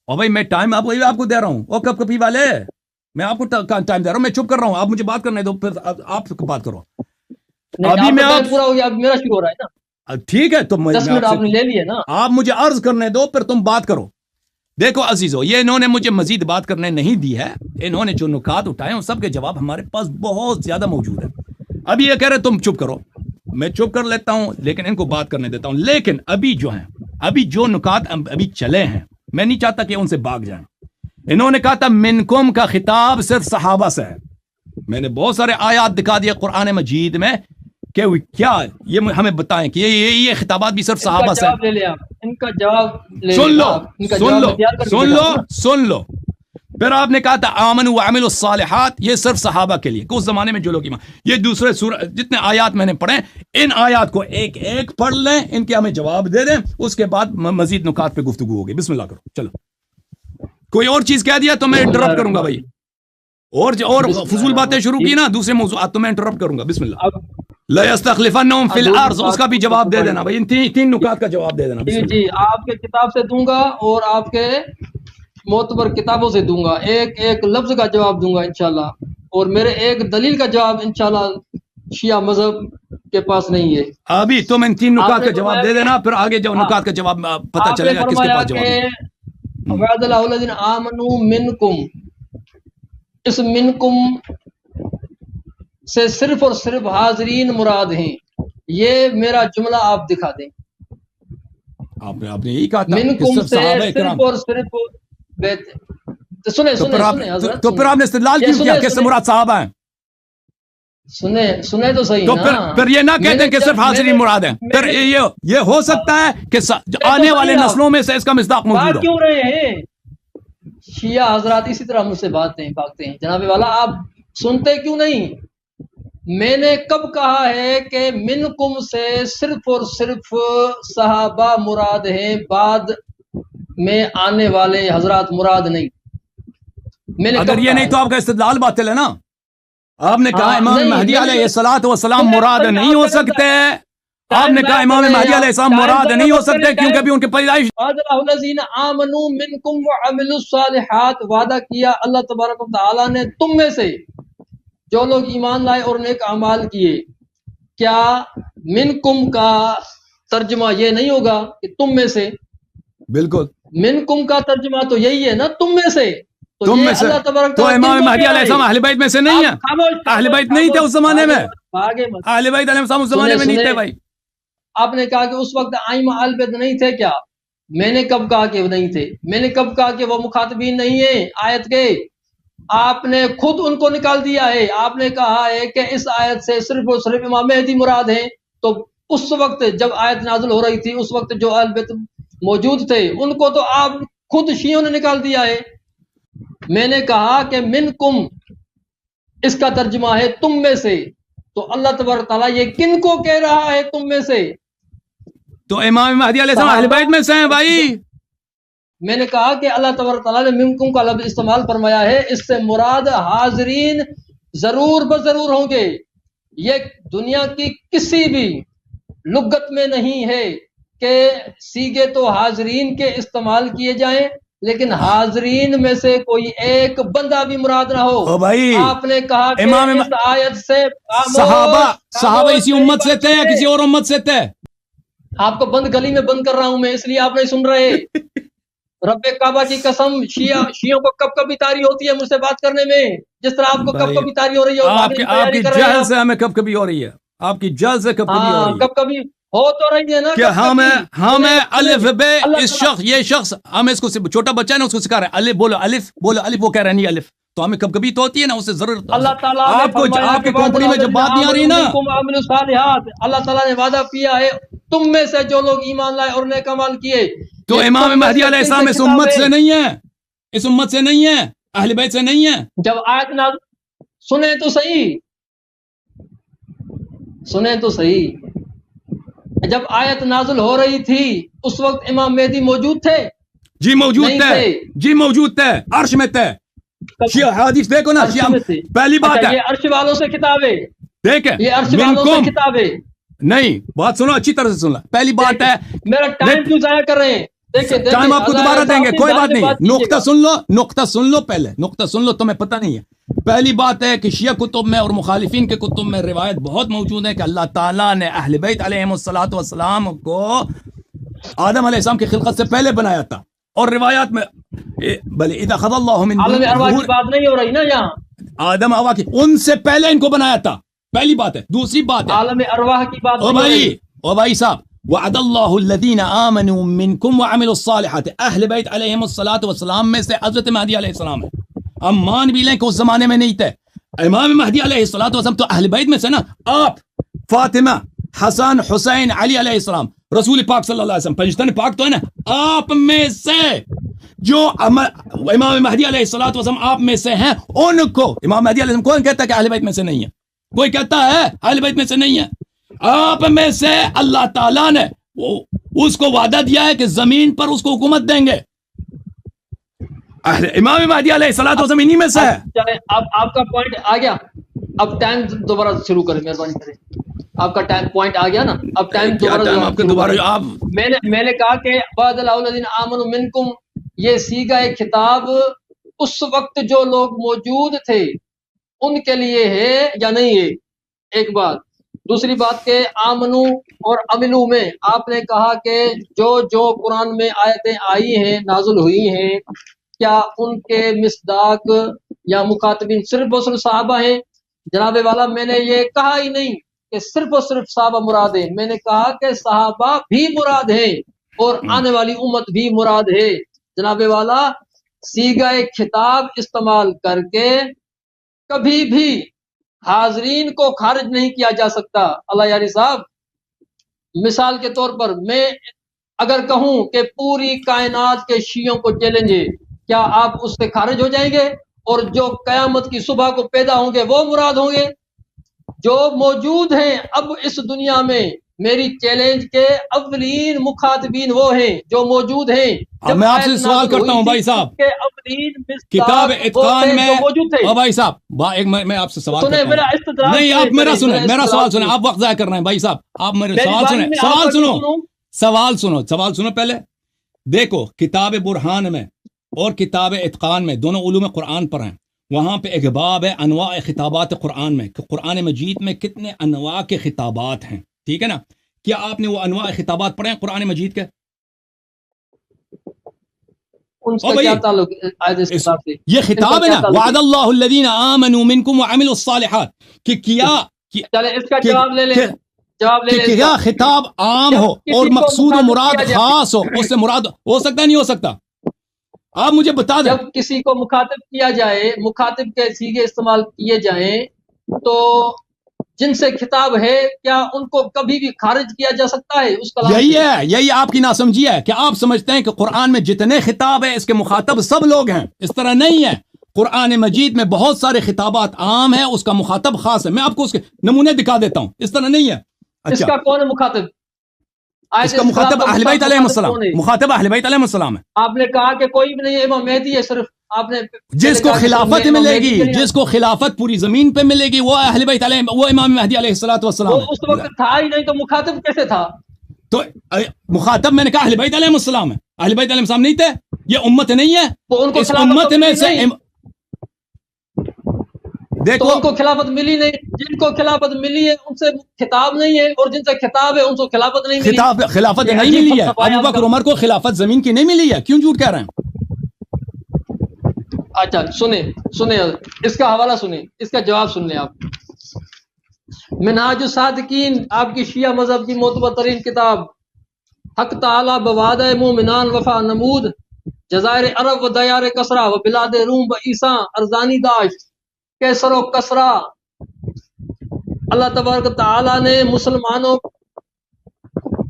اور بھائی میں ٹائم آپ کو دے رہا ہوں. وہ کب کبھی والے میں آپ کو ٹائم دے رہا ہوں. میں چپ کر رہا ہوں، آپ مجھے بات کرنے دو، پھر آپ بات کرو. ابھی میں پورا ہو گیا، اب میرا شروع ہو رہا ہے نا. ٹھیک ہے، تو 10 منٹ آپ نے لے لیے نا. آپ مجھے عرض کرنے دو، پھر تم بات کرو. دیکھو عزیزو، یہ انہوں نے مجھے مزید بات کرنے نہیں دی ہے. انہوں نے جو نکات اٹھائے ان سب کے جواب ہمارے پاس بہت زیادہ موجود ہے. ابھی یہ کہہ رہے تم چپ کرو، میں چپ کر لیتا ہوں، لیکن ان کو بات کرنے دیتا ہوں. لیکن ابھی جو نکات ابھی چلے ہیں، میں نہیں چاہتا کہ ان سے بھاگ جائیں. انہوں نے کہا تھا منکم کا خطاب صرف صحابہ سے ہے. میں نے بہت سارے آیات دکھا دیا قرآن مجید میں کہ کیا یہ ہمیں بتائیں کہ یہ خطابات بھی صرف صحابہ سے. ان کا جواب لے سن لو. پھر آپ نے کہا تھا آمنوا وعملوا الصالحات، یہ صرف صحابہ کے لیے کہ اس زمانے میں جو لوگ ایمان. یہ دوسرے جتنے آیات میں نے پڑھے، ان آیات کو ایک ایک پڑھ لیں، ان کے ہمیں جواب دے دیں، اس کے بعد مزید نکات پہ گفتگو ہوگی. بسم اللہ کرو. چلو، کوئی اور چیز کہہ دیا تو میں انٹرپٹ کروں گا بھائی. اور فضول باتیں شروع کی نا دوسرے موضوعات تو میں انٹرپٹ کروں گا. بسم اللہ. لَيَسْتَخْلِفَنَّهُمْ فِي الْأَرْضِ، اس کا بھی جواب دے دینا بھائی. ان تین نکات کا جواب دے دینا. جی آپ کے کتاب سے دوں گا اور آپ کے معتبر کتابوں سے دوں گا. ایک ایک لفظ کا جواب دوں گا انشاءاللہ. اور میرے ایک دلیل کا جواب انشاءاللہ شیعہ مذہب کے پاس نہیں ہے. ابھی تم ان تین نکات کا جواب دے دینا، پھر آگے جو نکات کا جواب پتہ چلے گا کس کے پاس جواب ہے. وعد اللہ الذین آمنوا منکم، اس منکم سے صرف اور صرف حاضرین مراد ہیں. یہ میرا جملہ آپ دکھا دیں. آپ نے یہی کہا تھا منکم سے صرف اور صرف سنیں حضرت، تو پھر آپ نے استدلال کیوں کیا کہ مراد صحابہ ہیں؟ سنیں تو صحیح تو نا. پھر یہ نہ کہتے ہیں کہ صرف حاضرین مراد ہیں. پھر یہ ہو سکتا ہے کہ آنے والے نسلوں میں سے اس کا مصداق موجود ہو. کیوں رہے ہیں شیعہ حضرات اسی طرح مجھ سے بھاگتے ہیں. جناب والا آپ سنتے کیوں نہیں؟ میں نے کب کہا ہے کہ منکم سے صرف اور صرف صحابہ مراد ہیں، بعد میں آنے والے حضرات مراد نہیں. میں نے اگر یہ نہیں تو آپ کا استدلال باطل ہے نا. آپ نے کہا امام مہدی علیہ الصلوۃ والسلام مراد نہیں ہو سکتے. آپ نے کہا امام مہدی علیہ السلام مراد نہیں ہو سکتے کیونکہ ابھی ان کی پیدائش. الذین آمنوا منکم وعملوا الصالحات، وعدہ کیا اللہ تبارک و تعالی نے تم میں سے جو لوگ ایمان لائے اور نیک اعمال کیے. کیا منکم کا ترجمہ یہ نہیں ہوگا کہ تم میں سے؟ بالکل، منکم کا ترجمہ تو یہی ہے نا، تم میں سے. تم میں سے تو امام مہدی علیہ السلام اہل بیت میں سے نہیں ہے. اہل بیت نہیں تھے اس زمانے میں. اہل بیت علیہ السلام اس زمانے میں نہیں تھے بھائی. آپ نے کہا کہ اس وقت ائمہ اہل بیت نہیں تھے. کیا میں نے کب کہا کہ وہ نہیں تھے؟ میں نے کب کہا کہ وہ مخاطبین نہیں ہیں آیت کے؟ آپ نے خود ان کو نکال دیا ہے. آپ نے کہا ہے کہ اس آیت سے صرف اور صرف امام مہدی مراد ہیں. تو اس وقت جب آیت نازل ہو رہی تھی اس وقت جو اہل بیت موجود تھے ان کو تو آپ خود شیعوں نے نکال دیا ہے. میں نے کہا کہ منکم اس کا ترجمہ ہے تم میں سے. تو اللہ تبارک تعالیٰ یہ کن کو کہہ رہا ہے تم میں سے؟ تو امام مہدی علیہ السلام اہل بیت میں سے ہیں بھائی. میں نے کہا کہ اللہ تبارک تعالیٰ نے منکم کا لفظ استعمال فرمایا ہے، اس سے مراد حاضرین ضرور بضرور ہوں گے. یہ دنیا کی کسی بھی لغت میں نہیں ہے کہ سیگے تو حاضرین کے استعمال کیے جائیں لیکن حاضرین میں سے کوئی ایک بندہ بھی مراد نہ ہو. او بھائی آپ نے کہا کہ امام اس آیت سے صحابہ اسی امت سے تھے یا کسی اور امت سے تھے؟ آپ کو بند گلی میں بند کر رہا ہوں میں، اس لیے آپ نہیں سن رہے. رب کعبہ کی قسم، شیعوں کو کب کبھی تاری ہوتی ہے مجھ سے بات کرنے میں، جس طرح آپ کو کب کبھی تاری ہو رہی ہے. آپ کی جہل سے ہمیں کب کبھی ہو رہی ہے، آپ کی جہل سے کب کبھی ہو رہی ہے. کب کبھی ہو تو رہی ہے نا کہ ہمیں الف بے اس شخص، یہ شخص ہمیں اس کو چھوٹا بچہ ہے نا، اس کو سکھا رہے ہیں الف بولو، الف بولو، الف، وہ کہہ رہے ہیں نہیں الف. تو ہمیں کب کبھی تو ہوتی ہے نا، اس سے ضرورت. اللہ تعالیٰ آپ کو آپ کی کمپنی میں جب بات نہیں آ رہی نا، اللہ تعالیٰ نے وعدہ کیا ہے تم میں سے جو لوگ ایمان لائے اور نیک اعمال کیے. تو امام مہدی علیہ السلام اس امت سے نہیں ہے، اس امت سے نہیں ہے، اہل بیت سے نہیں ہے. جب آیت نازل سنیں تو صحیح، سنیں تو صحیح. جب آیت نازل ہو رہی تھی اس وقت امام مہدی موجود تھے؟ جی موجود تھے، جی موجود تھے، عرش میں تھے. شیعہ حدیث دیکھو نا، شیعہ پہلی بات ہے یہ عرش والوں سے کتاب ہے، دیکھیں یہ عرش والوں سے کتاب ہے. نہیں بات سنو، اچھی طرح سے سنو. پہلی بات ہے میرا ٹائم کیوں ضائع کر رہے ہیں؟ ٹائم آپ کو دوبارہ دیں گے، کوئی بات نہیں. نقطہ سن لو، نقطہ سن لو، پہلے نقطہ سن لو، تمہیں پتہ نہیں ہے. پہلی بات ہے کہ شیعہ کتب میں اور مخالفین کے کتب میں روایت بہت موجود ہے کہ اللہ تعالیٰ نے اہل بیت علیہم الصلوۃ والسلام کو آدم علیہ السلام کی خلقت سے پہلے بنایا تھا. اور روایات میں بھلے اذا خذ اللہ من عالم ارواح کی بات نہیں ہو رہی نا یہاں، آدم ہوا کی، ان سے پہلے ان کو بنایا تھا. پہلی بات ہے. دوسری بات ہے عالم ارواح کی بات او بھائی صاحب، وعد اللہ الذین آمنوا منکم وعملوا الصالحات، اہل بیت علیہم الصلوۃ والسلام میں سے حضرت مہدی علیہ السلام ہے. ہم مان بھی لیں کہ اس زمانے میں نہیں تھے. امام مہدی علیہ الصلوۃ والسلام تو اہل بیت میں سے نا. آپ، فاطمہ، حسن، حسین، علی علیہ السلام، رسول پاک صلی اللہ علیہ وسلم، پنجتن پاک تو ہے نا. آپ میں سے جو امام مہدی علیہ الصلوۃ والسلام آپ میں سے ہیں، ان کو امام مہدی علیہ السلام کون کہتا ہے کہ اہل بیت میں سے نہیں ہے؟ کوئی کہتا ہے اہل بیت میں سے نہیں ہے؟ آپ میں سے اللہ تعالیٰ نے اس کو وعدہ دیا ہے کہ زمین پر اس کو حکومت دیں گے. امام مہدی علیہ الصلوۃ والسلام انہی میں سے ہے. اب آپ کا پوائنٹ آ گیا، اب ٹائم دوبارہ شروع کریں، مہربانی کریں. آپ کا ٹائم پوائنٹ آ گیا نا، اب ٹائم دوبارہ. میں نے کہا کہ بعد الذین آمنوا منکم، یہ صیغہ خطاب اس وقت جو لوگ موجود تھے ان کے لیے ہے یا نہیں ہے؟ ایک بات. دوسری بات کہ آمنو اور عملو میں آپ نے کہا کہ جو قرآن میں آیتیں آئی ہیں، نازل ہوئی ہیں، کیا ان کے مصداق یا مخاطبین صرف اور صرف صحابہ ہیں؟ جناب والا میں نے یہ کہا ہی نہیں کہ صرف اور صرف صحابہ مراد ہیں. میں نے کہا کہ صحابہ بھی مراد ہیں اور آنے والی امت بھی مراد ہے. جناب والا صیغہ خطاب استعمال کر کے کبھی بھی حاضرین کو خارج نہیں کیا جا سکتا. اللہ یاری صاحب، مثال کے طور پر میں اگر کہوں کہ پوری کائنات کے شیعوں کو چیلنج ہے، کیا آپ اس سے خارج ہو جائیں گے؟ اور جو قیامت کی صبح کو پیدا ہوں گے وہ مراد ہوں گے؟ جو موجود ہیں اب اس دنیا میں، میری چیلنج کے اولین مخاطبین وہ ہیں جو موجود ہیں. میں آپ سے سوال کرتا ہوں بھائی صاحب، کتاب اتقان میں موجود تھے. بھائی صاحب میں آپ سے سوال کرتا ہوں. نہیں، آپ میرا سنیں، میرا سوال سنیں. آپ وقت ضائع کر رہے ہیں بھائی صاحب. آپ میرے سوال سنیں، سوال سنو پہلے. دیکھو کتاب برہان میں اور کتاب اتقان میں دونوں علوم قرآن پر ہیں. وہاں پہ ایک باب ہے انواع خطابات قرآن میں، کہ قرآن مجید میں کتنے انواع کے خطابات ہیں. ٹھیک ہے نا؟ کیا آپ نے وہ انواع خطابات پڑھے ہیں قرآن مجید کے؟ یہ خطاب ہے نا، وعد اللہ الذین آمنوا منکم وعملوا الصالحات، کہ کیا کیا خطاب عام ہو اور مقصود و مراد خاص ہو، اس سے مراد ہو سکتا ہے نہیں ہو سکتا؟ آپ مجھے بتا دیں. جب کسی کو مخاطب کیا جائے، مخاطب کے صیغے استعمال کیے جائیں تو جن سے خطاب ہے کیا ان کو کبھی بھی خارج کیا جا سکتا ہے اس کلام سے؟ یہی آپ کی ناسمجھی ہے کہ آپ سمجھتے ہیں کہ قرآن میں جتنے خطاب ہیں اس کے مخاطب سب لوگ ہیں. اس طرح نہیں ہے. قرآن مجید میں بہت سارے خطابات عام ہیں، اس کا مخاطب خاص ہے. میں آپ کو اس کے نمونے دکھا دیتا ہوں. اس طرح نہیں ہے. اس کا کون ہے مخاطب؟ آیت اس کا مخاطب کا اہل بیت علیہ مخاطب السلام، کون ہے؟ مخاطب اہل بیت علیہ السلام ہے. آپ نے کہا کہ کوئی بھی نہیں ہے، امام مہدی ہے صرف. آپ نے جس کو کہا کہ خلافت امام ملے مہدی گی، کے لیے جس کو خلافت پوری زمین پہ ملے گی، وہ اہل بیت علیہ، وہ امام مہدی علیہ الصلوۃ وہ والسلام اس ہے. وقت تھا ہی نہیں تو مخاطب کیسے تھا؟ تو مخاطب میں نے کہا اہل بیت علیہ السلام ہے. اہل بیت علیہ السلام نہیں تھے؟ یہ امت نہیں ہے؟ تو ان کو اس خلافت امت تو میں ملی سے نہیں. تو دیکھو ان کو خلافت ملی نہیں. جن کو خلافت ملی ہے ان سے خطاب نہیں ہے، اور جن سے خطاب ہے ان کو خلافت نہیں ملی. خلافت یہ نہیں عجیب ملی ہے. فلسفہ ابو آپ بکر کا. عمر کو خلافت زمین کی نہیں ملی ہے، کیوں جھوٹ کہہ رہے ہیں؟ اچھا سنیں اس کا حوالہ سنیں، اس کا جواب سن لیں آپ. منہاج الصادقین آپ کی شیعہ مذہب کی معتبر ترین کتاب. حق تعالی بوعدہ مومنان وفا نمود، جزائر عرب و دیار کسرا و بلاد روم و عیسیٰ ارزانی داشت. کیسر و کسرا اللہ تبارک تعالیٰ نے مسلمانوں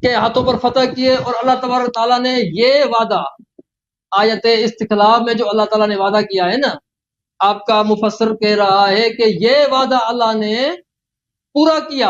کے ہاتھوں پر فتح کیے، اور اللہ تبارک تعالیٰ نے یہ وعدہ آیت استخلاف میں جو اللہ تعالیٰ نے وعدہ کیا ہے نا، آپ کا مفسر کہہ رہا ہے کہ یہ وعدہ اللہ نے پورا کیا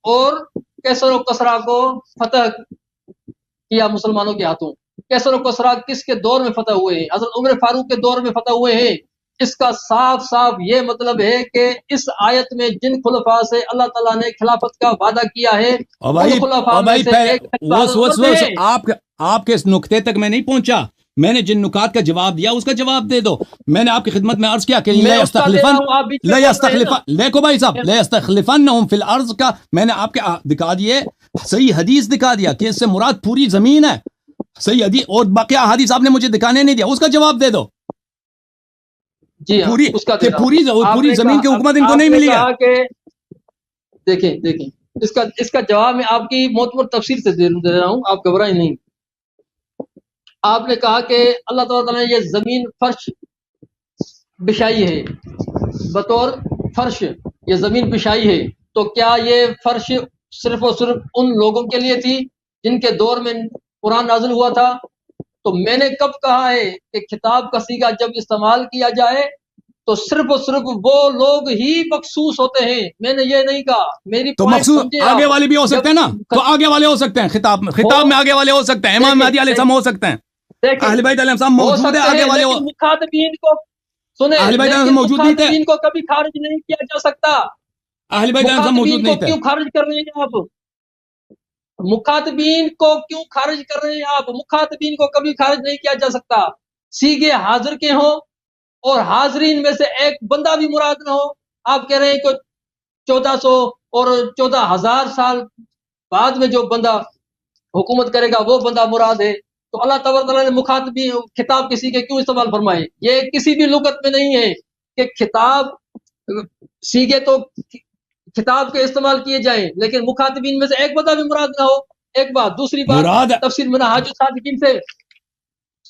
اور کیسر و کسرا کو فتح کیا مسلمانوں کے ہاتھوں. کیسر و کسرا کس کے دور میں فتح ہوئے ہیں؟ حضرت عمر فاروق کے دور میں فتح ہوئے ہیں. اس کا صاف صاف یہ مطلب ہے کہ اس آیت میں جن خلفاء سے اللہ تعالیٰ نے خلافت کا وعدہ کیا ہے ان خلفاء میں سے ایک خلیفہ حضرت ہے. آپ کے اس نقطے تک میں نہیں پہنچا. میں نے جن نکات کا جواب دیا اس کا جواب دے دو. میں نے آپ کی خدمت میں عرض کیا کہ میں اس کا دے رہا ہوں، آپ بیچ میں بول رہے ہیں نا. دیکھو بھائی صاحب، لا یستخلفنہم فی الارض کا میں نے آپ کے دکھا دیے، صحیح حدیث دکھا دیا کہ اس سے مراد پوری زمین ہے. صحیح حدیث اور باقی حدیث آپ نے مجھے دکھانے نہیں دیا. اس کا جواب دے دو. جی ہاں، اس کا دے رہا ہوں. پوری زمین کی حکومت ان کو نہیں ملی ہے. دیکھیں اس کا جواب میں آپ کی معتبر تفسیر سے دے رہا ہوں، آپ گھبرائیں نہیں. آپ نے کہا کہ اللہ تعالیٰ نے یہ زمین فرش بچھائی ہے، بطور فرش یہ زمین بچھائی ہے. تو کیا یہ فرش صرف اور صرف ان لوگوں کے لیے تھی جن کے دور میں قرآن نازل ہوا تھا؟ تو میں نے کب کہا ہے کہ خطاب کا صیغہ جب استعمال کیا جائے تو صرف اور صرف وہ لوگ ہی مخصوص ہوتے ہیں. میں نے یہ نہیں کہا. میری تو مخصوص آگے والے بھی ہو سکتے ہیں نا، تو آگے والے ہو سکتے ہیں. خطاب میں آگے والے ہو سکتے ہیں. امام مہدی علیہ السلام ہو سکتے ہیں. اہل بیت علیہ السلام موجود ہے، آگے والے مخاطبین کو سنیں، اہل بیت علیہ السلام موجود نہیں تھے. مخاطبین کو کبھی خارج نہیں کیا جا سکتا. اہل بیت علیہ السلام موجود نہیں تھے. کیوں خارج کر رہے ہیں آپ؟ مخاطبین کو کیوں خارج کر رہے ہیں آپ؟ مخاطبین کو کبھی خارج نہیں کیا جا سکتا. سیگے حاضر کے ہوں اور حاضرین میں سے ایک بندہ بھی مراد نہ ہو. آپ کہہ رہے ہیں کہ 1400 اور 14,000 سال بعد میں جو بندہ حکومت کرے گا وہ بندہ مراد ہے. تو اللہ تعالیٰ نے مخاطبی خطاب کسی کے کیوں استعمال فرمائے؟ یہ کسی بھی لغت میں نہیں ہے کہ خطاب سیگے تو خطاب کے استعمال کیے جائیں لیکن مخاطبین میں سے ایک بندہ بھی مراد نہ ہو. ایک بات. دوسری بات، تفسیر منہاج الصادقین سے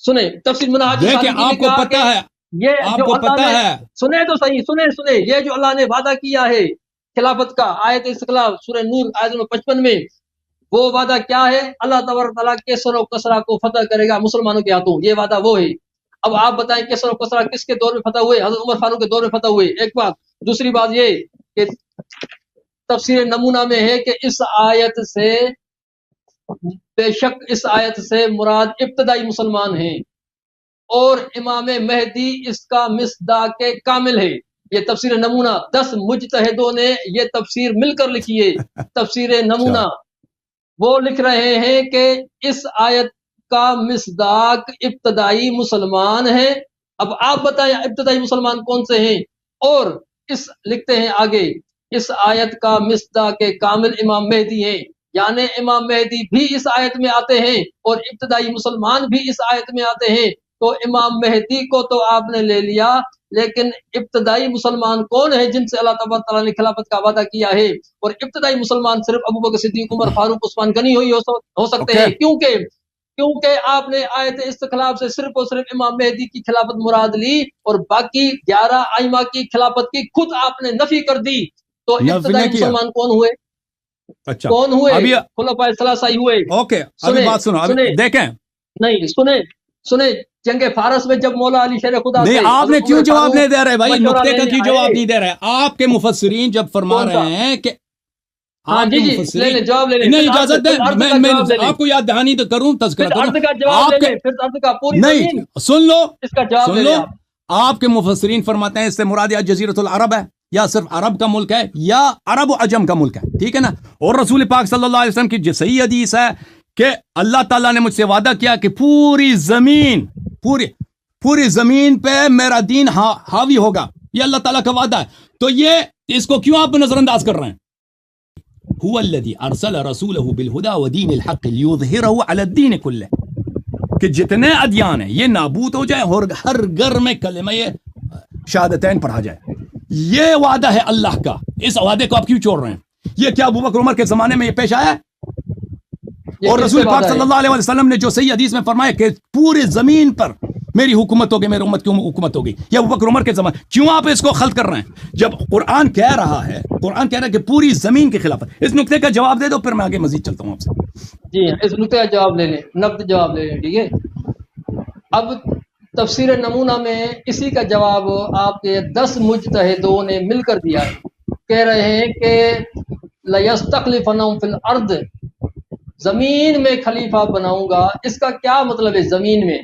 سنیں. تفسیر منہاج الصادقین آپ کو پتہ ہے، یہ آپ جو کو اللہ پتہ نے ہے، سنیں تو صحیح، سنیں یہ جو اللہ نے وعدہ کیا ہے خلافت کا، آیت استخلاف سورہ نور آیت نمبر 55 میں، وہ وعدہ کیا ہے؟ اللہ تبارک تعالیٰ کیسر و کسرا کو فتح کرے گا مسلمانوں کے ہاتھوں. یہ وعدہ وہ ہے. اب آپ بتائیں کیسر و کسرا کس کے دور میں فتح ہوئے؟ حضرت عمر فاروق کے دور میں فتح ہوئے. ایک بات. دوسری بات یہ کہ تفسیر نمونہ میں ہے کہ اس آیت سے بے شک اس آیت سے مراد ابتدائی مسلمان ہیں اور امام مہدی اس کا مصداق کامل ہے. یہ تفسیر نمونہ 10 مجتہدوں نے یہ تفسیر مل کر لکھی ہے. تفسیر نمونہ وہ لکھ رہے ہیں کہ اس آیت کا مصداق ابتدائی مسلمان ہے. اب آپ بتائیں ابتدائی مسلمان کون سے ہیں؟ اور لکھتے ہیں آگے، اس آیت کا مصداق کامل امام مہدی ہیں. یعنی امام مہدی بھی اس آیت میں آتے ہیں اور ابتدائی مسلمان بھی اس آیت میں آتے ہیں. تو امام مہدی کو تو آپ نے لے لیا، لیکن ابتدائی مسلمان کون ہیں جن سے اللہ تبارک تعالیٰ نے خلافت کا وعدہ کیا ہے؟ اور ابتدائی مسلمان صرف ابو بکر صدیق، عمر فاروق، عثمان غنی ہو سکتے ہیں. کیونکہ آپ نے آیت استخلاف سے صرف اور صرف امام مہدی کی خلافت مراد لی اور باقی 11 ائمہ کی خلافت کی خود آپ نے نفی کر دی. تو ابتدائی مسلمان کون ہوئے؟ اچھا کون ہوئے؟ خلفائے ثلاثہ ہی ہوئے. اوکے ابھی بات سنو، دیکھیں نہیں سنیں جنگ فارس میں جب مولا علی شیر خدا نہیں، آپ نے کیوں جواب نہیں دے رہے بھائی؟ نقطے کا کیوں جواب نہیں دے رہے؟ آپ کے مفسرین جب فرما رہے ہیں کہ ہاں جی جی لے لیں جواب لے لیں. انہیں اجازت دیں میں آپ کو یاد دہانی تو کروں تذکرہ ارد کا جواب لے لیں پھر ارد کا پوری نہیں سن لو اس کا جواب لے لیں. آپ کے مفسرین فرماتے ہیں اس سے مراد یا جزیرۃ العرب ہے یا صرف عرب کا ملک ہے یا عرب و عجم کا ملک ہے, ٹھیک ہے نا. اور رسول پاک صلی اللہ علیہ وسلم کی جو صحیح حدیث ہے کہ اللہ تعالیٰ نے مجھ سے وعدہ کیا کہ پوری زمین پہ میرا دین حاوی ہوگا, یہ اللہ تعالیٰ کا وعدہ ہے. تو یہ اس کو کیوں آپ نظر انداز کر رہے ہیں؟ هو الذي ارسل رسوله بالهدى ودين الحق ليظهره على الدين كله کہ جتنے ادیان ہیں یہ نابود ہو جائے اور ہر گھر میں کلمہ شہادتین پڑھا جائے. یہ وعدہ ہے اللہ کا, اس وعدے کو آپ کیوں چھوڑ رہے ہیں؟ یہ کیا ابو بکر عمر کے زمانے میں یہ پیش آیا ہے؟ اور رسول پاک صلی اللہ علیہ وسلم نے جو صحیح حدیث میں فرمایا کہ پوری زمین پر میری حکومت ہوگی, میری امت کی حکومت ہوگی, یا ابو بکر عمر کے زمانے, کیوں آپ اس کو خلط کر رہے ہیں جب قرآن کہہ رہا ہے کہ پوری زمین کی خلافت. اس نقطے کا جواب دے دو پھر میں آگے مزید چلتا ہوں آپ سے. جی اس نقطے کا جواب لے لیں, نقد جواب لے لیں, ٹھیک ہے. اب تفسیر نمونہ میں اسی کا جواب آپ کے 10 مجتہدوں نے مل کر دیا ہے. کہہ رہے ہیں کہ لَيَسْتَخْلِفَنَّهُمْ فِي الْأَرْضِ, زمین میں خلیفہ بناؤں گا. اس کا کیا مطلب ہے زمین میں؟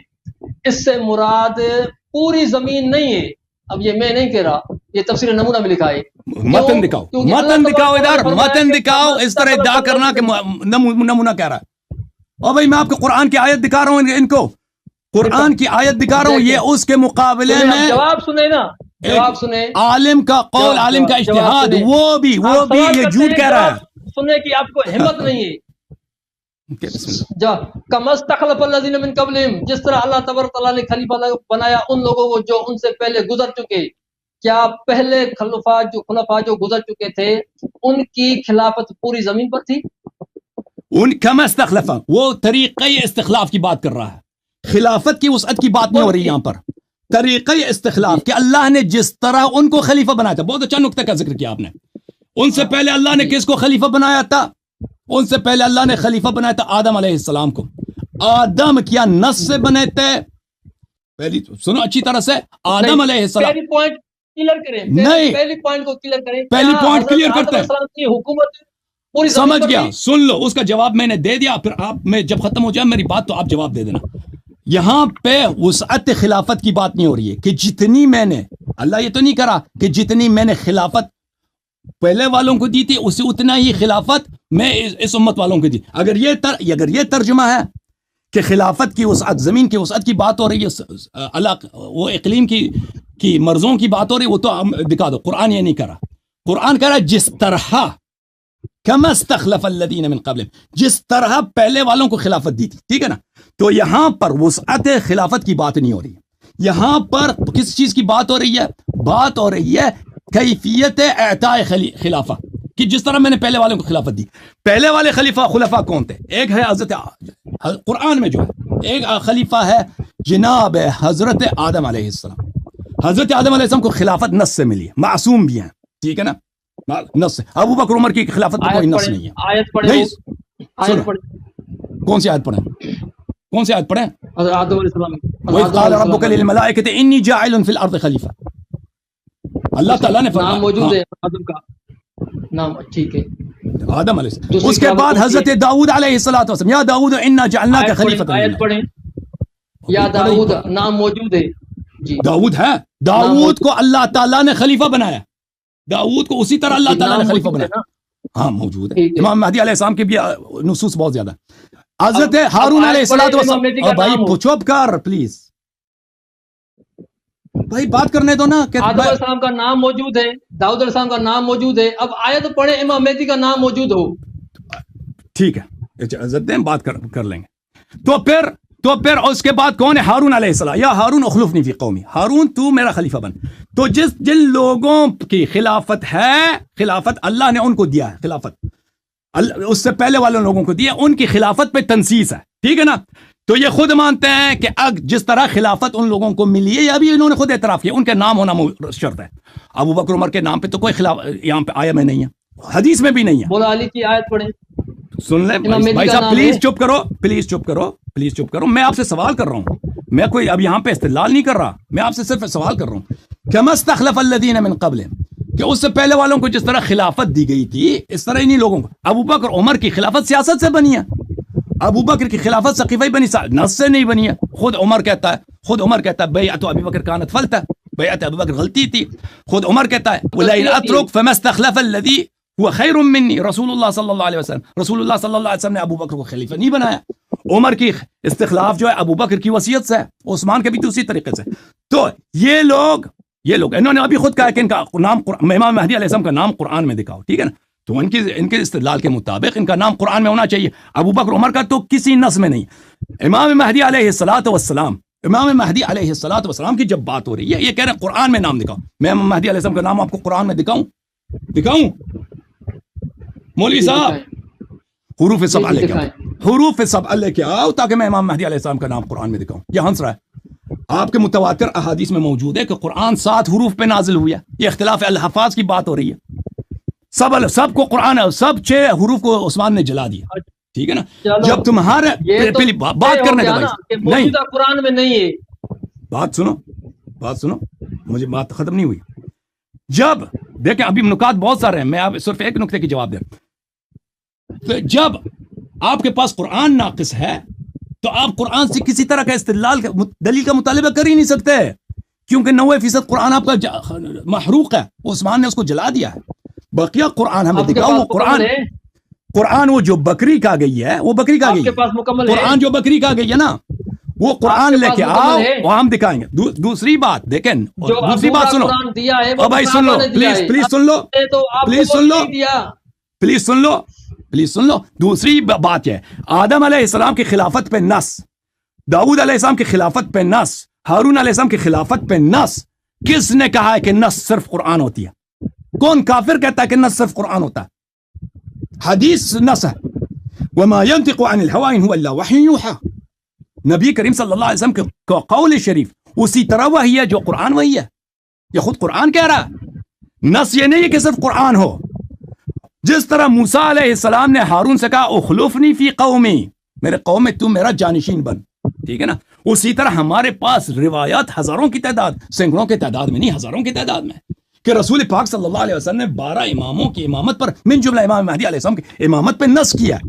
اس سے مراد پوری زمین نہیں ہے. اب یہ میں نہیں کہہ رہا, یہ تفسیر نمونہ میں لکھا ہے. متن دکھاؤ ادھر, متن دکھاؤ. اس طرح ادعا کرنا کہ نمونہ کہہ رہا ہے. اور بھائی میں آپ کو قرآن کی آیت دکھا رہا ہوں, ان کو قرآن کی آیت دکھا رہا ہوں. یہ اس کے مقابلے میں جواب سنیں نا, جواب سنیں. عالم کا قول, عالم کا اجتہاد, وہ بھی یہ جھوٹ کہہ رہا ہے. سننے کی آپ کو ہمت نہیں ہے. کما استخلف الذین من قبلہم, جس طرح اللہ تبارک تعالیٰ نے خلیفہ بنایا ان لوگوں کو جو ان سے پہلے گزر چکے. کیا پہلے خلفاء جو گزر چکے تھے ان کی خلافت پوری زمین پر تھی؟ ان کما استخلف, وہ طریقہ استخلاف کی بات کر رہا ہے, خلافت کی وسعت کی بات نہیں ہو رہی یہاں پر. طریقہ استخلاف کہ اللہ نے جس طرح ان کو خلیفہ بنایا تھا. بہت اچھا نقطہ کا ذکر کیا آپ نے. ان سے پہلے اللہ نے کس کو خلیفہ بنایا تھا؟ ان سے پہلے اللہ نے خلیفہ بنایا تھا آدم علیہ السلام کو. آدم کیا نص سے بنے تھے؟ پہلی سنو اچھی طرح سے, آدم علیہ السلام. پہلی پوائنٹ کلیئر کریں, نہیں پہلی پوائنٹ کو کلیئر کریں. پہلی پوائنٹ کلیئر کرتے ہیں حکومت پوری سمجھ گیا. سن لو, اس کا جواب میں نے دے دیا. پھر آپ میں جب ختم ہو جائے میری بات تو آپ جواب دے دینا. یہاں پہ وسعت خلافت کی بات نہیں ہو رہی ہے کہ جتنی میں نے, اللہ یہ تو نہیں کرا کہ جتنی میں نے خلافت پہلے والوں کو دی تھی اسے اتنا ہی خلافت میں اس امت والوں کو دی. اگر یہ ترجمہ ہے کہ خلافت کی وسعت, زمین کی وسعت کی بات ہو رہی ہے, وہ اقلیم کی مرضوں کی بات ہو رہی ہے, وہ تو دکھا دو. قرآن یہ نہیں کرا. قرآن کہہ رہا ہے جس طرح کما استخلف الذین من قبلہم, جس طرح پہلے والوں کو خلافت دی تھی, ٹھیک ہے نا. تو یہاں پر وسعت خلافت کی بات نہیں ہو رہی ہے. یہاں پر کس چیز کی بات ہو رہی ہے؟ بات ہو رہی ہے کیفیت اعطاء خلافہ, کہ جس طرح میں نے پہلے والوں کو خلافت دی. پہلے والے خلیفہ کون تھے؟ ایک ہے حضرت, قرآن میں جو ہے ایک خلیفہ ہے جناب حضرت آدم علیہ السلام. حضرت آدم علیہ السلام کو خلافت نص سے ملی ہے, معصوم بھی ہیں, ٹھیک ہے نا, نص سے. ابو بکر عمر کی خلافت پر کوئی نص نہیں ہے. آیت پڑھیں. کون سی آیت پڑھیں؟ کون سی آیت پڑھیں؟ آدم علیہ السلام. وَإِذْ قَالَ رَبُّكَ لِلْمَلَائِكَةِ إِنِّي جَاعِلٌ فِي الْأَرْضِ خَلِيفَةً. اللہ تعالیٰ نے فرمایا نام موجود ہے آدم کا نام, ٹھیک ہے, آدم علیہ السلام. اس کے بعد حضرت داؤد علیہ السلام, یا داؤد انا جعلناک خلیفۃ. آیت پڑھیں. یا داؤد نام موجود ہے. جی داؤد ہے. داؤد کو اللہ تعالیٰ نے خلیفہ بنایا. داؤد کو اسی طرح اللہ تعالیٰ نے خلیفہ بنایا. ہاں موجود ہے. امام مہدی علیہ السلام کے بھی نصوص بہت زیادہ. حضرت ہارون علیہ السلام. بھائی چپ کر پلیز, بھائی بات کرنے دو نا. آدم علیہ السلام کا نام موجود ہے, داؤد علیہ السلام کا نام موجود ہے. اب آیت پڑھیں امام مہدی کا نام موجود ہو. ٹھیک ہے, اجازت دیں, بات کر لیں گے. تو پھر اس کے بعد کون ہے؟ ہارون علیہ السلام. یا ہارون اخلفنی فی قومی, ہارون تو میرا خلیفہ بن. تو جن لوگوں کی خلافت ہے, خلافت اللہ نے ان کو دیا ہے, خلافت اس سے پہلے والے لوگوں کو دیا, ان کی خلافت پہ تنسیس ہے, ٹھیک ہے نا. تو یہ خود مانتے ہیں کہ جس طرح خلافت ان لوگوں کو ملی ہے, یا بھی انہوں نے خود اعتراف کیا, ان کے نام ہونا شرط ہے. ابو بکر عمر کے نام پہ تو کوئی خلاف یہاں پہ آیا میں نہیں ہے, حدیث میں بھی نہیں ہے. مولا علی کی آیت پڑھیں. سن لیں بھائی صاحب, پلیز چپ کرو, پلیز چپ کرو, پلیز چپ کرو. میں آپ سے سوال کر رہا ہوں, میں کوئی اب یہاں پہ استدلال نہیں کر رہا, میں آپ سے صرف سوال کر رہا ہوں. کما استخلف الذین من قبلہم, کہ اس سے پہلے والوں کو جس طرح خلافت دی گئی تھی اس طرح انہی لوگوں کو. ابو بکر عمر کی خلافت سیاست سے بنی ہے. ابو بکر کی خلافت سقیفہ بنی نص سے نہیں بنی ہے. خود عمر کہتا ہے بیعت ابی بکر کانت فلتہ، بیعت ابو بکر غلطی تھی. خود عمر کہتا ہے وَلَئِنْ أَتْرُكْ فَمَا اسْتَخْلَفَ الَّذِي هُوَ خَيْرٌ مِّنِّي. رسول اللہ صلی اللہ علیہ وسلم، رسول اللہ صلی اللہ علیہ وسلم نے ابو بکر کو خلیفہ نہیں بنایا. عمر کی استخلاف جو ہے ابو بکر کی وصیت سے ہے، عثمان کے بھی دوسری طریقے سے. تو یہ لوگ انہوں نے ابھی خود کہا کہ ان کا نام امام مہدی علیہ السلام کا نام قرآن میں دکھاؤ، ٹھیک ہے نا. تو ان کے استدلال کے مطابق ان کا نام قرآن میں ہونا چاہیے. ابو بکر عمر کا تو کسی نص میں نہیں. امام مہدی علیہ السلام کی جب بات ہو رہی ہے، یہ کہہ رہے ہیں قرآن میں نام دکھاؤ. میں امام مہدی علیہ السلام کا نام آپ کو قرآن میں دکھاؤں مولوی صاحب؟ حروف سبع لے کے آؤ تاکہ میں امام مہدی علیہ السلام کا نام قرآن میں دکھاؤں. یہ ہنس رہا ہے. آپ کے متواتر احادیث میں موجود ہے کہ قرآن 7 حروف پہ نازل ہوئی ہے. یہ اختلاف الحفاظ کی بات ہو رہی ہے. سب کو قرآن ہے، سب 6 حروف کو عثمان نے جلا دیا، ٹھیک ہے نا. جب تمہارے پہلی بات کرنے دے بھائی، نہیں قرآن میں نہیں ہے. بات سنو مجھے بات ختم نہیں ہوئی. جب دیکھیں ابھی نکات بہت سارے ہیں، میں آپ صرف ایک نکتے کی جواب دیں. جب آپ کے پاس قرآن ناقص ہے تو آپ قرآن سے کسی طرح کا استدلال دلیل کا مطالبہ کر ہی نہیں سکتے، کیونکہ 90% قرآن آپ کا محروق ہے. عثمان نے اس کو جلا دیا ہے. بقیہ قرآن ہمیں دکھاؤ. وہ قرآن وہ جو بکری کا گئی ہے، وہ بکری کا گئی ہے. قرآن جو بکری کا گئی ہے نا، وہ قرآن لے کے آؤ، وہ ہم دکھائیں گے. دوسری بات دیکھیں، دوسری بات سنو بھائی، سن لو پلیز سن لو. دوسری بات ہے آدم علیہ السلام کی خلافت پہ نص، داؤد علیہ السلام کی خلافت پہ نص، ہارون علیہ السلام کی خلافت پہ نص. کس نے کہا ہے کہ نص صرف قرآن ہوتی ہے؟ کون کافر کہتا ہے کہ نص صرف قرآن ہوتا ہے؟ حدیث نص ہے. وما ينطق عن الهوى ان هو الا وحي يوحى. نبی کریم صلی اللہ علیہ وسلم کا قول شریف اسی طرح وحی ہے جو قرآن وحی ہے. یہ خود قرآن کہہ رہا ہے. نص یہ نہیں ہے کہ صرف قرآن ہو. جس طرح موسیٰ علیہ السلام نے ہارون سے کہا اخلفنی فی قومی، میرے قوم میں تو میرا جانشین بن، ٹھیک ہے نا. اسی طرح ہمارے پاس روایات ہزاروں کی تعداد، سینکڑوں کی تعداد میں نہیں، ہزاروں کی تعداد میں، کہ رسول پاک صلی اللہ علیہ وسلم نے 12 اماموں کی امامت پر من جملہ امام مہدی علیہ السلام کی امامت پہ نص کیا ہے.